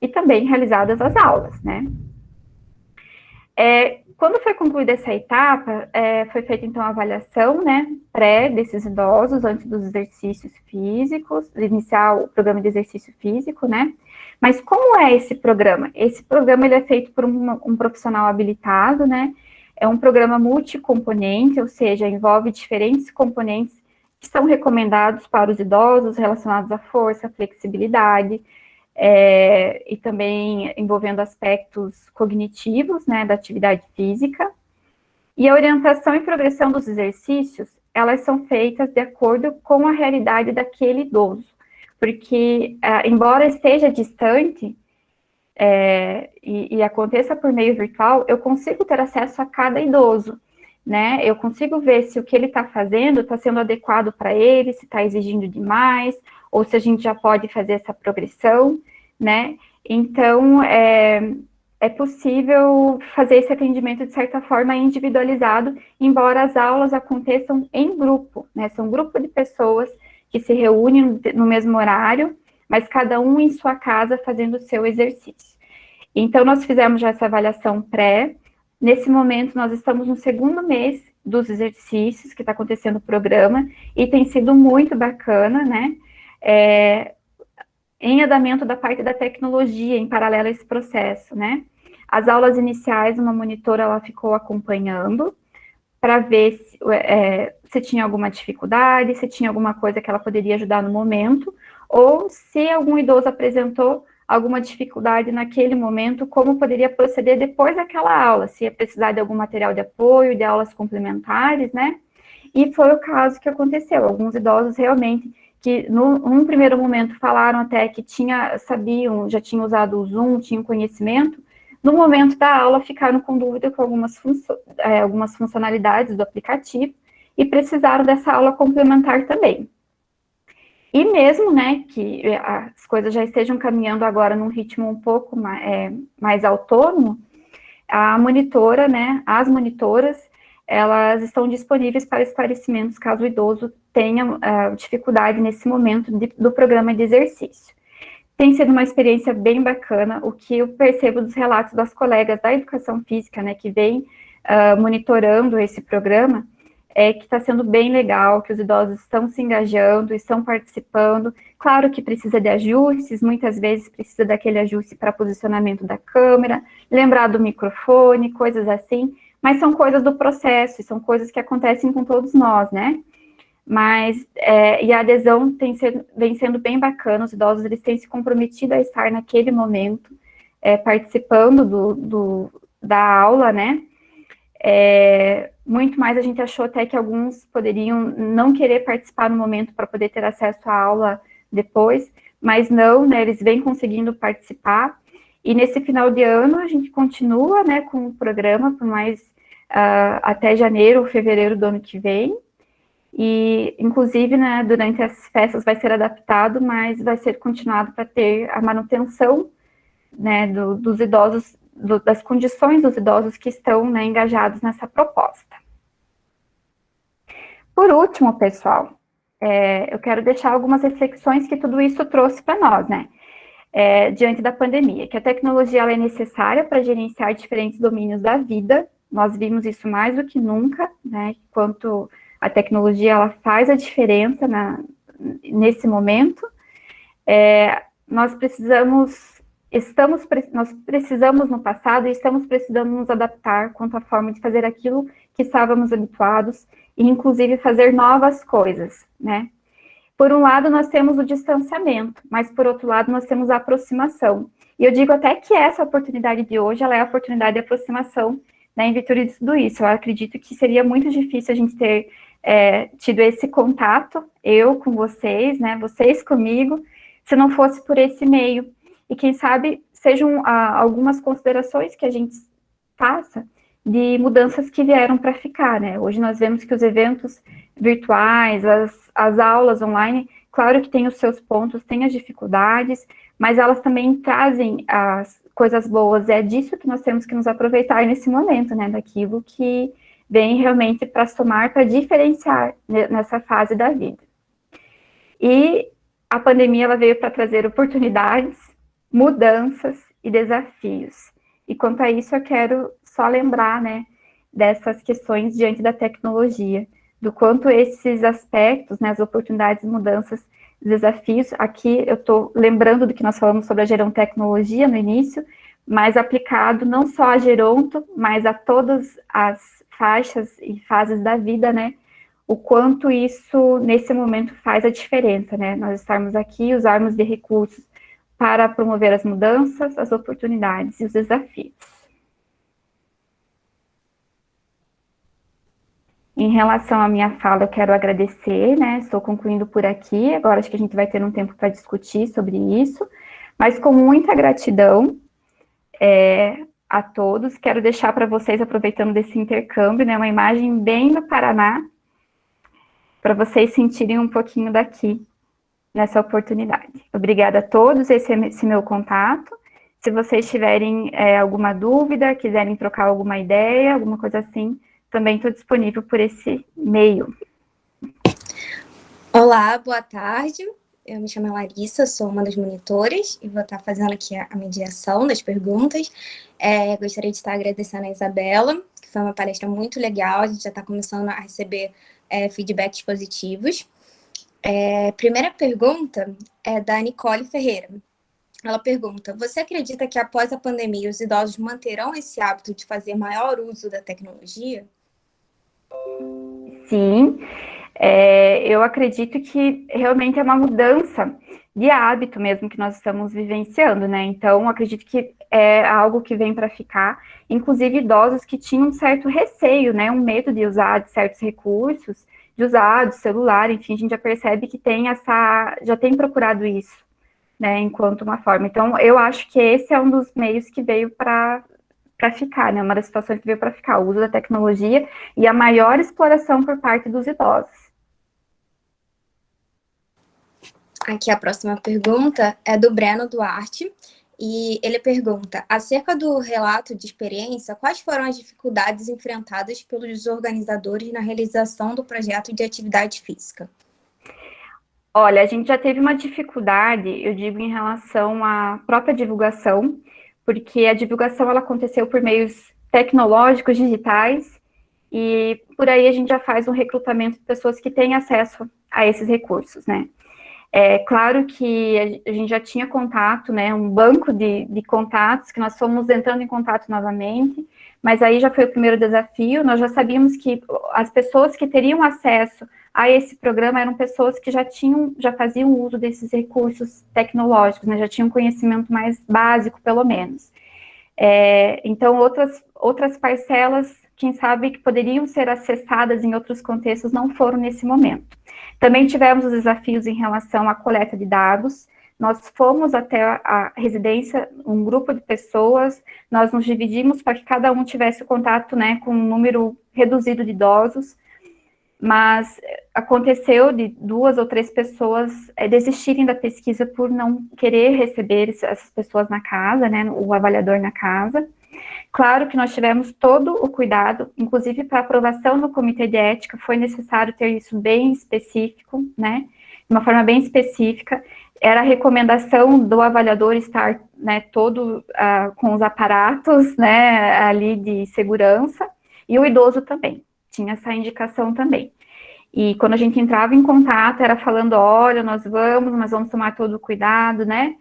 E também realizadas as aulas, né? Quando foi concluída essa etapa, foi feita, então, a avaliação, né, desses idosos, antes dos exercícios físicos, iniciar o programa de exercício físico, né, mas como é esse programa? Esse programa, ele é feito por um profissional habilitado, né, é um programa multicomponente, ou seja, envolve diferentes componentes que são recomendados para os idosos, relacionados à força, flexibilidade, e também envolvendo aspectos cognitivos, né, da atividade física. E a orientação e progressão dos exercícios, elas são feitas de acordo com a realidade daquele idoso, porque, embora esteja distante, e aconteça por meio virtual, eu consigo ter acesso a cada idoso, né, eu consigo ver se o que ele está fazendo está sendo adequado para ele, se está exigindo demais, ou se a gente já pode fazer essa progressão, né? Então, é possível fazer esse atendimento, de certa forma, individualizado, embora as aulas aconteçam em grupo, né? São um grupo de pessoas que se reúnem no mesmo horário, mas cada um em sua casa fazendo o seu exercício. Então, nós fizemos já essa avaliação pré. Nesse momento, nós estamos no segundo mês dos exercícios que está acontecendo o programa, e tem sido muito bacana, né? Em andamento da parte da tecnologia, em paralelo a esse processo, né? As aulas iniciais, uma monitora, ela ficou acompanhando, para ver se tinha alguma dificuldade, se tinha alguma coisa que ela poderia ajudar no momento, ou se algum idoso apresentou alguma dificuldade naquele momento, como poderia proceder depois daquela aula, se ia precisar de algum material de apoio, de aulas complementares, né? E foi o caso que aconteceu. Alguns idosos realmente, que num primeiro momento falaram até que sabiam, já tinham usado o Zoom, tinham conhecimento, no momento da aula ficaram com dúvida com algumas funcionalidades do aplicativo e precisaram dessa aula complementar também. E mesmo, né, que as coisas já estejam caminhando agora num ritmo um pouco mais autônomo, a monitora, né, as monitoras, elas estão disponíveis para esclarecimentos caso o idoso tenha dificuldade nesse momento do programa de exercício. Tem sido uma experiência bem bacana, o que eu percebo dos relatos das colegas da educação física, né, que vem monitorando esse programa, é que está sendo bem legal, que os idosos estão se engajando, estão participando. Claro que precisa de ajustes, muitas vezes precisa daquele ajuste para posicionamento da câmera, lembrar do microfone, coisas assim, mas são coisas do processo, são coisas que acontecem com todos nós, né? Mas, e a adesão vem sendo bem bacana, os idosos eles têm se comprometido a estar naquele momento, participando da aula, né? Muito mais a gente achou até que alguns poderiam não querer participar no momento para poder ter acesso à aula depois, mas não, né, eles vêm conseguindo participar, e nesse final de ano a gente continua, né, com o programa por mais até janeiro ou fevereiro do ano que vem, e inclusive, né, durante as festas vai ser adaptado, mas vai ser continuado para ter a manutenção, né, dos idosos, das condições dos idosos que estão, né, engajados nessa proposta. Por último, pessoal, eu quero deixar algumas reflexões que tudo isso trouxe para nós, né, diante da pandemia, que a tecnologia ela é necessária para gerenciar diferentes domínios da vida, nós vimos isso mais do que nunca, né, quanto a tecnologia ela faz a diferença nesse momento. Nós precisamos no passado e estamos precisando nos adaptar quanto à forma de fazer aquilo que estávamos habituados e, inclusive, fazer novas coisas, né? Por um lado, nós temos o distanciamento, mas, por outro lado, nós temos a aproximação. E eu digo até que essa oportunidade de hoje, ela é a oportunidade de aproximação, né, em virtude de tudo isso. Eu acredito que seria muito difícil a gente ter tido esse contato, eu com vocês, né, vocês comigo, se não fosse por esse meio. E quem sabe sejam algumas considerações que a gente faça de mudanças que vieram para ficar, né? Hoje nós vemos que os eventos virtuais, as aulas online, claro que tem os seus pontos, tem as dificuldades, mas elas também trazem as coisas boas. É disso que nós temos que nos aproveitar nesse momento, né? Daquilo que vem realmente para somar, para diferenciar nessa fase da vida. E a pandemia ela veio para trazer oportunidades, mudanças e desafios. E quanto a isso, eu quero só lembrar, né, dessas questões diante da tecnologia, do quanto esses aspectos, né, as oportunidades, mudanças, desafios, aqui eu estou lembrando do que nós falamos sobre a gerontecnologia no início, mas aplicado não só a geronto, mas a todas as faixas e fases da vida, né, o quanto isso, nesse momento, faz a diferença, né, nós estarmos aqui, usarmos de recursos para promover as mudanças, as oportunidades e os desafios. Em relação à minha fala, eu quero agradecer, né, estou concluindo por aqui, agora acho que a gente vai ter um tempo para discutir sobre isso, mas com muita gratidão a todos, quero deixar para vocês, aproveitando desse intercâmbio, né, uma imagem bem do Paraná, para vocês sentirem um pouquinho daqui, nessa oportunidade. Obrigada a todos, esse é meu contato. Se vocês tiverem alguma dúvida, quiserem trocar alguma ideia, alguma coisa assim, também estou disponível por esse meio. Olá, boa tarde. Eu me chamo Larissa, sou uma das monitoras e vou estar fazendo aqui a mediação das perguntas. Gostaria de estar agradecendo a Isabela, que foi uma palestra muito legal, a gente já está começando a receber feedbacks positivos. Primeira pergunta é da Nicole Ferreira. Ela pergunta: você acredita que após a pandemia os idosos manterão esse hábito de fazer maior uso da tecnologia? Sim, eu acredito que realmente é uma mudança de hábito mesmo que nós estamos vivenciando, né? Então, acredito que é algo que vem para ficar, inclusive idosos que tinham um certo receio, né? Um medo de usar de certos recursos, de usar do celular, enfim, a gente já percebe que já tem procurado isso, né? Enquanto uma forma. Então, eu acho que esse é um dos meios que veio para ficar, né? Uma das situações que veio para ficar, o uso da tecnologia e a maior exploração por parte dos idosos. Aqui a próxima pergunta é do Breno Duarte, e ele pergunta: acerca do relato de experiência, quais foram as dificuldades enfrentadas pelos organizadores na realização do projeto de atividade física? Olha, a gente já teve uma dificuldade, eu digo, em relação à própria divulgação, porque a divulgação ela aconteceu por meios tecnológicos, digitais, e por aí a gente já faz um recrutamento de pessoas que têm acesso a esses recursos, né? É claro que a gente já tinha contato, né, um banco de contatos, que nós fomos entrando em contato novamente, mas aí já foi o primeiro desafio, nós já sabíamos que as pessoas que teriam acesso a esse programa eram pessoas que já faziam uso desses recursos tecnológicos, né, já tinham conhecimento mais básico, pelo menos. Então, outras parcelas, quem sabe, que poderiam ser acessadas em outros contextos, não foram nesse momento. Também tivemos os desafios em relação à coleta de dados. Nós fomos até a residência, um grupo de pessoas, nós nos dividimos para que cada um tivesse contato, né, com um número reduzido de idosos, mas aconteceu de 2 ou 3 pessoas desistirem da pesquisa por não querer receber essas pessoas na casa, né, o avaliador na casa. Claro que nós tivemos todo o cuidado, inclusive para aprovação no comitê de ética, foi necessário ter isso bem específico, né, de uma forma bem específica. Era a recomendação do avaliador estar, né, todo com os aparatos, né, ali de segurança, e o idoso também, tinha essa indicação também. E quando a gente entrava em contato, era falando, olha, nós vamos tomar todo o cuidado, né,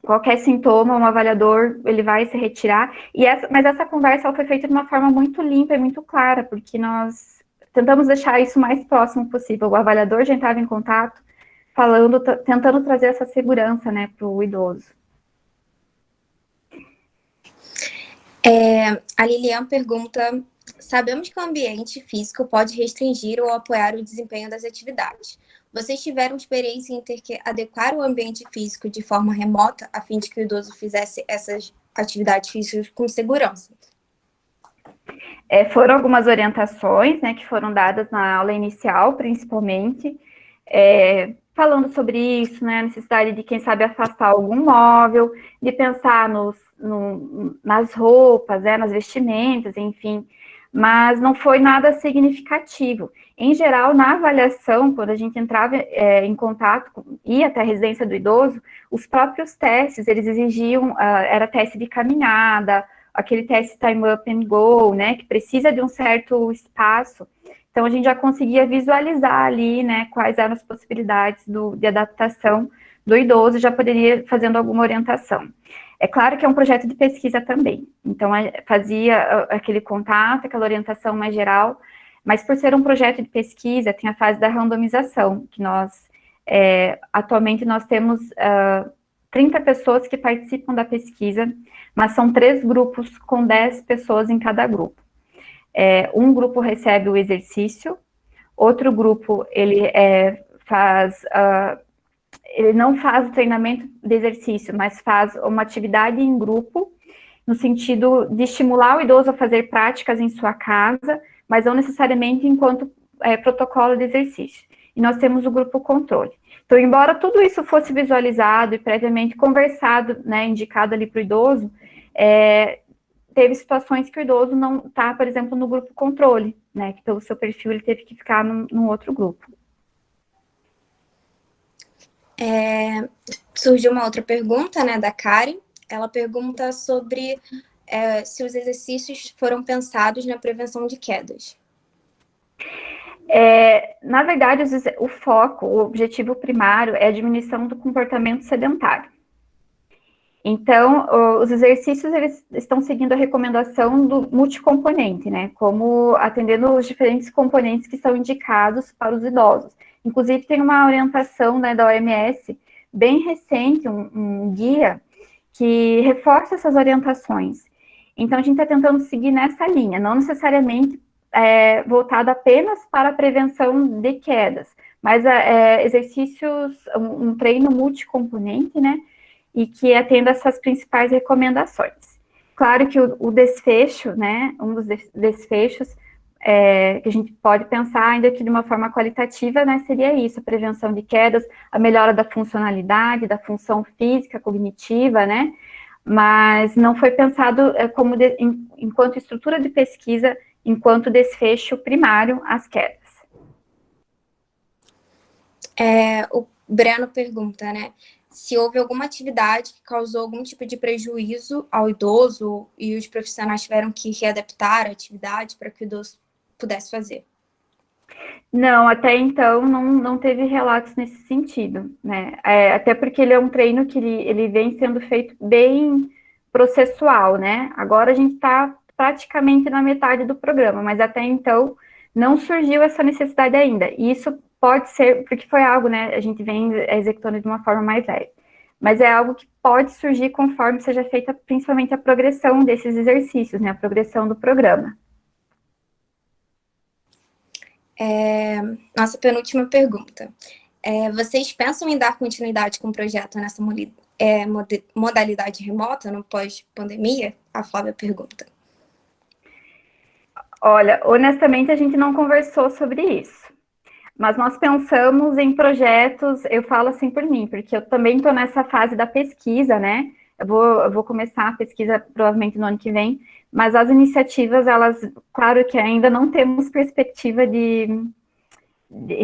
qualquer sintoma, um avaliador, ele vai se retirar. Mas essa conversa ela foi feita de uma forma muito limpa e muito clara, porque nós tentamos deixar isso o mais próximo possível. O avaliador já entrava em contato, tentando trazer essa segurança, né, para o idoso. A Lilian pergunta: sabemos que o ambiente físico pode restringir ou apoiar o desempenho das atividades. Vocês tiveram experiência em ter que adequar o ambiente físico de forma remota, a fim de que o idoso fizesse essas atividades físicas com segurança? Foram algumas orientações, né, que foram dadas na aula inicial, principalmente, falando sobre isso, né, a necessidade de, quem sabe, afastar algum móvel, de pensar nas roupas, né, nas vestimentas, enfim, mas não foi nada significativo. Em geral, na avaliação, quando a gente entrava em contato, ia até a residência do idoso, os próprios testes, eles exigiam, era teste de caminhada, aquele teste time up and go, né, que precisa de um certo espaço. Então, a gente já conseguia visualizar ali, né, quais eram as possibilidades de adaptação do idoso, já poderia fazendo alguma orientação. É claro que é um projeto de pesquisa também, então fazia aquele contato, aquela orientação mais geral, mas por ser um projeto de pesquisa, tem a fase da randomização, que atualmente nós temos 30 pessoas que participam da pesquisa, mas são 3 grupos com 10 pessoas em cada grupo. Um grupo recebe o exercício, outro grupo ele não faz o treinamento de exercício, mas faz uma atividade em grupo, no sentido de estimular o idoso a fazer práticas em sua casa, mas não necessariamente enquanto protocolo de exercício. E nós temos o grupo controle. Então, embora tudo isso fosse visualizado e previamente conversado, né, indicado ali para o idoso, teve situações que o idoso não está, por exemplo, no grupo controle, né, que pelo seu perfil ele teve que ficar num outro grupo. Surgiu uma outra pergunta, né, da Karen. Ela pergunta sobre se os exercícios foram pensados na prevenção de quedas. Na verdade, o foco, o objetivo primário é a diminuição do comportamento sedentário. Então, os exercícios, eles estão seguindo a recomendação do multicomponente, né, como atendendo os diferentes componentes que são indicados para os idosos. Inclusive, tem uma orientação, né, da OMS, bem recente, um guia, que reforça essas orientações. Então, a gente está tentando seguir nessa linha, não necessariamente voltado apenas para a prevenção de quedas, mas exercícios, um treino multicomponente, né, e que atenda essas principais recomendações. Claro que o desfecho, né, um dos desfechos que a gente pode pensar ainda que de uma forma qualitativa, né, seria isso, a prevenção de quedas, a melhora da funcionalidade, da função física, cognitiva, né, mas não foi pensado como enquanto estrutura de pesquisa, enquanto desfecho primário às quedas. O Breno pergunta, né, se houve alguma atividade que causou algum tipo de prejuízo ao idoso e os profissionais tiveram que readaptar a atividade para que o idoso pudesse fazer. Não, até então não teve relatos nesse sentido, né? Até porque ele é um treino que ele vem sendo feito bem processual, né? Agora a gente está praticamente na metade do programa, mas até então não surgiu essa necessidade ainda. E isso pode ser, porque foi algo, né? A gente vem executando de uma forma mais leve. Mas é algo que pode surgir conforme seja feita principalmente a progressão desses exercícios, né? A progressão do programa. Nossa penúltima pergunta. Vocês pensam em dar continuidade com o projeto nessa modalidade remota no pós-pandemia? A Flávia pergunta. Olha, honestamente, a gente não conversou sobre isso. Mas nós pensamos em projetos, eu falo assim por mim, porque eu também estou nessa fase da pesquisa, né? Eu vou começar a pesquisa provavelmente no ano que vem, mas as iniciativas, elas, claro que ainda não temos perspectiva em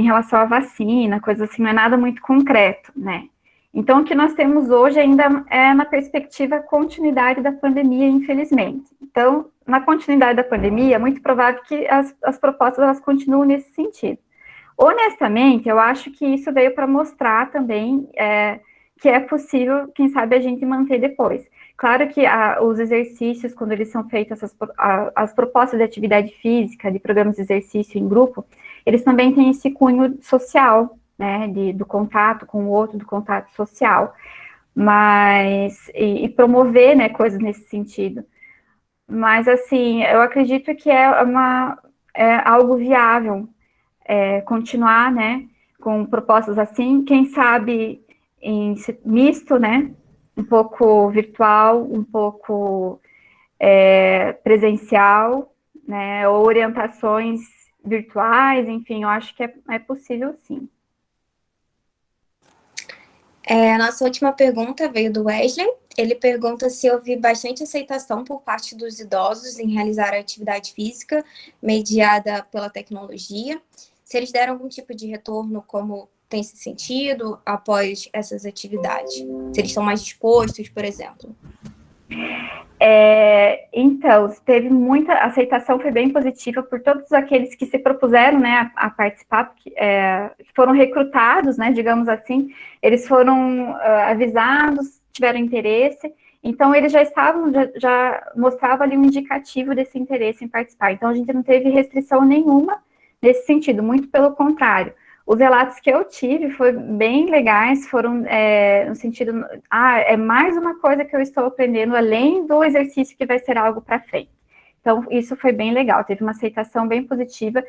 relação à vacina, coisa assim, não é nada muito concreto, né? Então, o que nós temos hoje ainda é na perspectiva continuidade da pandemia, infelizmente. Então, na continuidade da pandemia, é muito provável que as propostas, elas continuem nesse sentido. Honestamente, eu acho que isso veio para mostrar também que é possível, quem sabe, a gente manter depois. Claro que os exercícios, quando eles são feitos, as propostas de atividade física, de programas de exercício em grupo, eles também têm esse cunho social, né, do contato com o outro, do contato social, mas, e promover, né, coisas nesse sentido. Mas, assim, eu acredito que é algo viável, continuar, né, com propostas assim, quem sabe em misto, né, um pouco virtual, um pouco presencial, né, ou orientações virtuais, enfim, eu acho que é possível sim. A nossa última pergunta veio do Wesley. Ele pergunta se houve bastante aceitação por parte dos idosos em realizar a atividade física mediada pela tecnologia, se eles deram algum tipo de retorno, como tem se sentido após essas atividades, se eles estão mais dispostos, por exemplo. Então, teve muita aceitação, foi bem positiva por todos aqueles que se propuseram, né, a participar, porque, foram recrutados, né, digamos assim, eles foram avisados, tiveram interesse, então eles já mostravam ali um indicativo desse interesse em participar, então a gente não teve restrição nenhuma nesse sentido, muito pelo contrário. Os relatos que eu tive foram bem legais, foram no sentido, é mais uma coisa que eu estou aprendendo, além do exercício que vai ser algo para frente. Então, isso foi bem legal, teve uma aceitação bem positiva.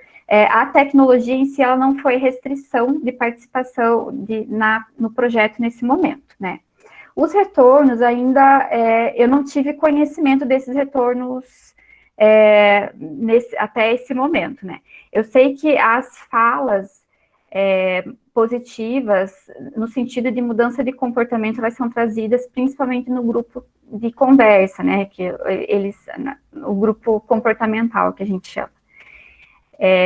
A tecnologia em si, ela não foi restrição de participação no projeto nesse momento, né? Os retornos ainda, eu não tive conhecimento desses retornos até esse momento, né? Eu sei que as falas positivas, no sentido de mudança de comportamento, elas são trazidas principalmente no grupo de conversa, né, que o grupo comportamental, que a gente chama.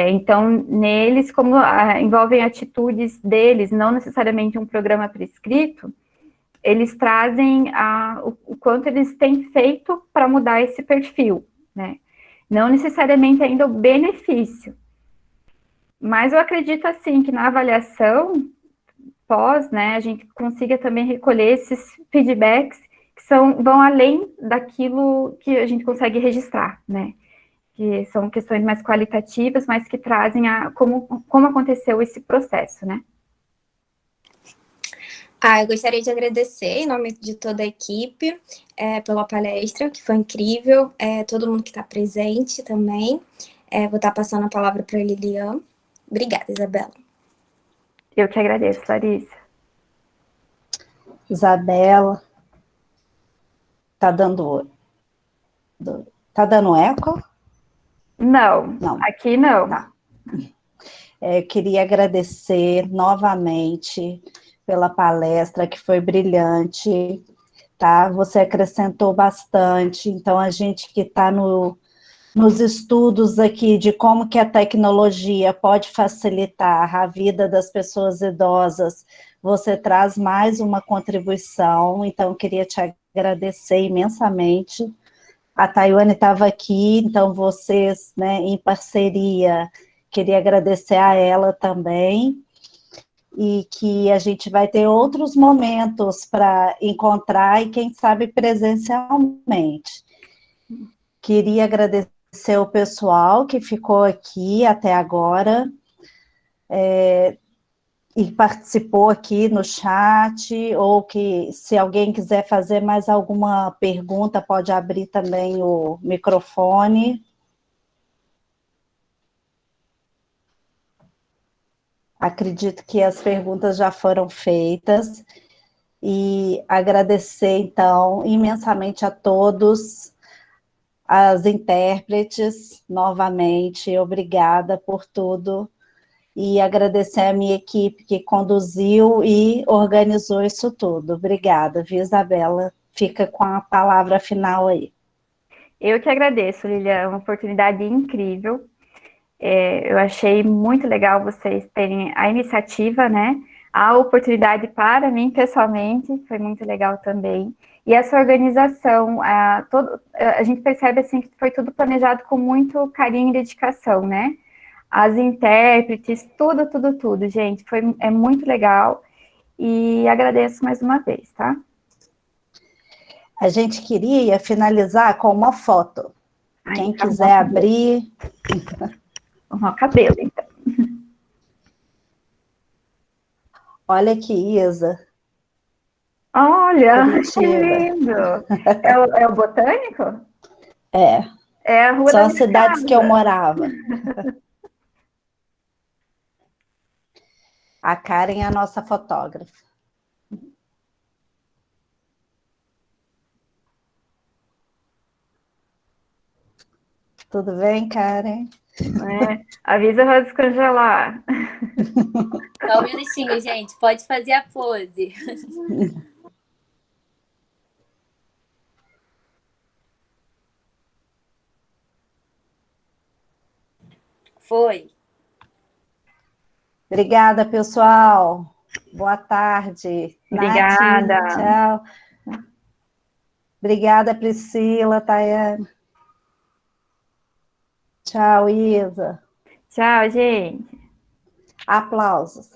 Então, neles, como envolvem atitudes deles, não necessariamente um programa prescrito, eles trazem o quanto eles têm feito para mudar esse perfil, né, não necessariamente ainda o benefício. Mas eu acredito, assim, que na avaliação pós, né, a gente consiga também recolher esses feedbacks que vão além daquilo que a gente consegue registrar, né? Que são questões mais qualitativas, mas que trazem como aconteceu esse processo, né? Eu gostaria de agradecer, em nome de toda a equipe, pela palestra, que foi incrível, todo mundo que está presente também. Vou estar passando a palavra para a Lilian. Obrigada, Isabela. Eu que agradeço, Larissa. Isabela, tá dando eco? Não, aqui não. Tá. Queria agradecer novamente pela palestra, que foi brilhante, tá? Você acrescentou bastante, então a gente que está nos estudos aqui de como que a tecnologia pode facilitar a vida das pessoas idosas, você traz mais uma contribuição, então queria te agradecer imensamente. A Taiwane estava aqui, então vocês, né, em parceria, queria agradecer a ela também, e que a gente vai ter outros momentos para encontrar, e quem sabe presencialmente. Queria agradecer o pessoal que ficou aqui até agora, e participou aqui no chat, ou que se alguém quiser fazer mais alguma pergunta, pode abrir também o microfone. Acredito que as perguntas já foram feitas, e agradecer, então, imensamente a todos, as intérpretes, novamente, obrigada por tudo, e agradecer a minha equipe que conduziu e organizou isso tudo. Obrigada, viu, Isabela? Fica com a palavra final aí. Eu que agradeço, Lilian, uma oportunidade incrível. Eu achei muito legal vocês terem a iniciativa, né? A oportunidade para mim, pessoalmente, foi muito legal também. E essa organização, a gente percebe assim que foi tudo planejado com muito carinho e dedicação, né? As intérpretes, tudo, gente, é muito legal. E agradeço mais uma vez, tá? A gente queria finalizar com uma foto. Quem quiser abrir. Arrumar o cabelo, então. Olha aqui, Isa. Olha, que Curitiba. lindo! É o Botânico? É. É a rua São da as minha cidades casa. que eu morava. A Karen é a nossa fotógrafa. Tudo bem, Karen? Avisa para descongelar. Só um minutinho, gente. Pode fazer a pose. Foi. Obrigada, pessoal. Boa tarde. Obrigada. Nath, tchau. Obrigada, Priscila, Tayane. Tchau, Isa. Tchau, gente. Aplausos.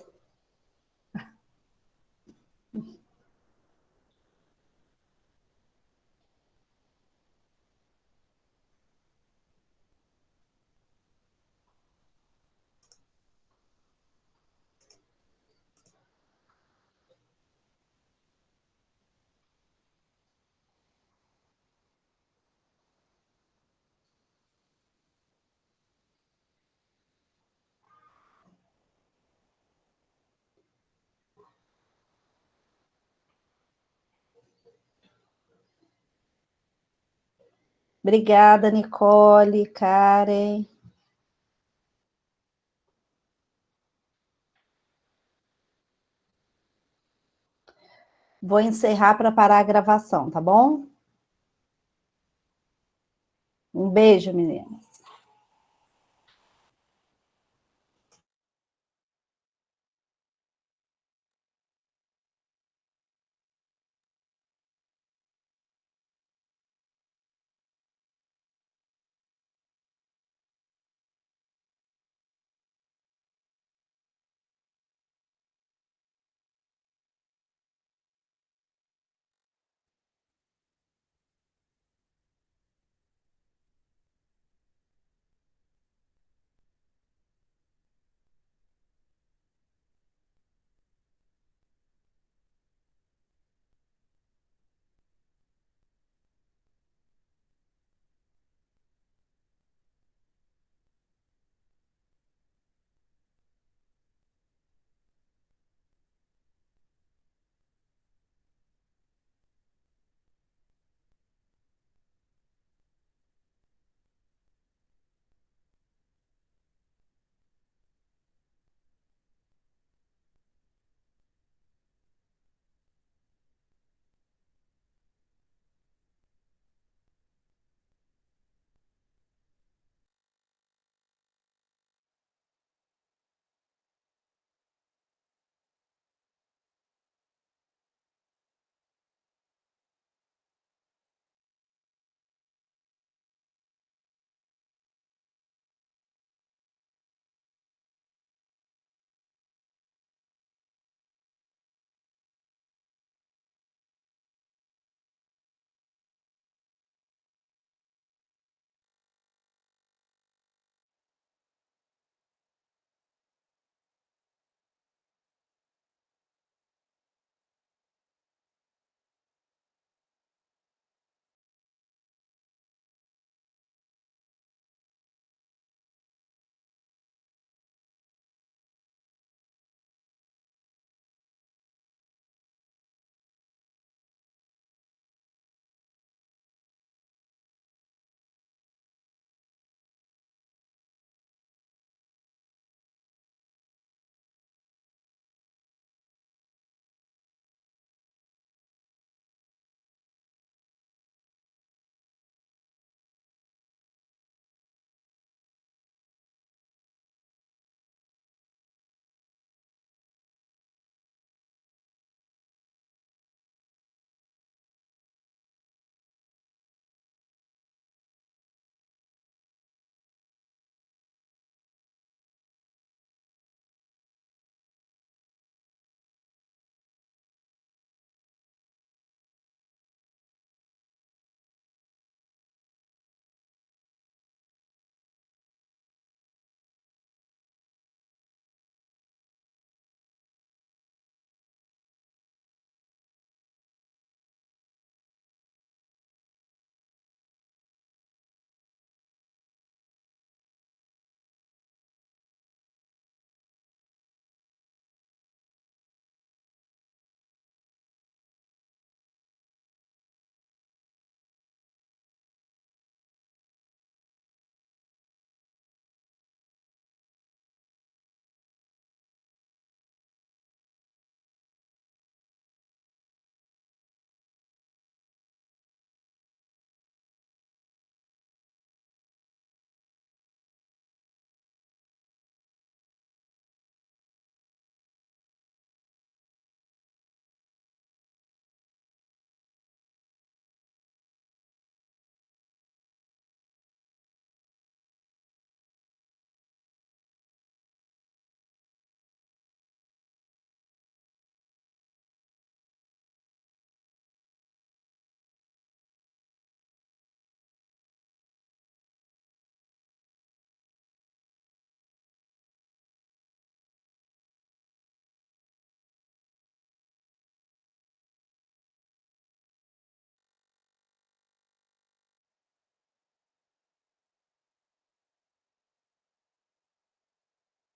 Obrigada, Nicole, Karen. Vou encerrar para parar a gravação, tá bom? Um beijo, meninas.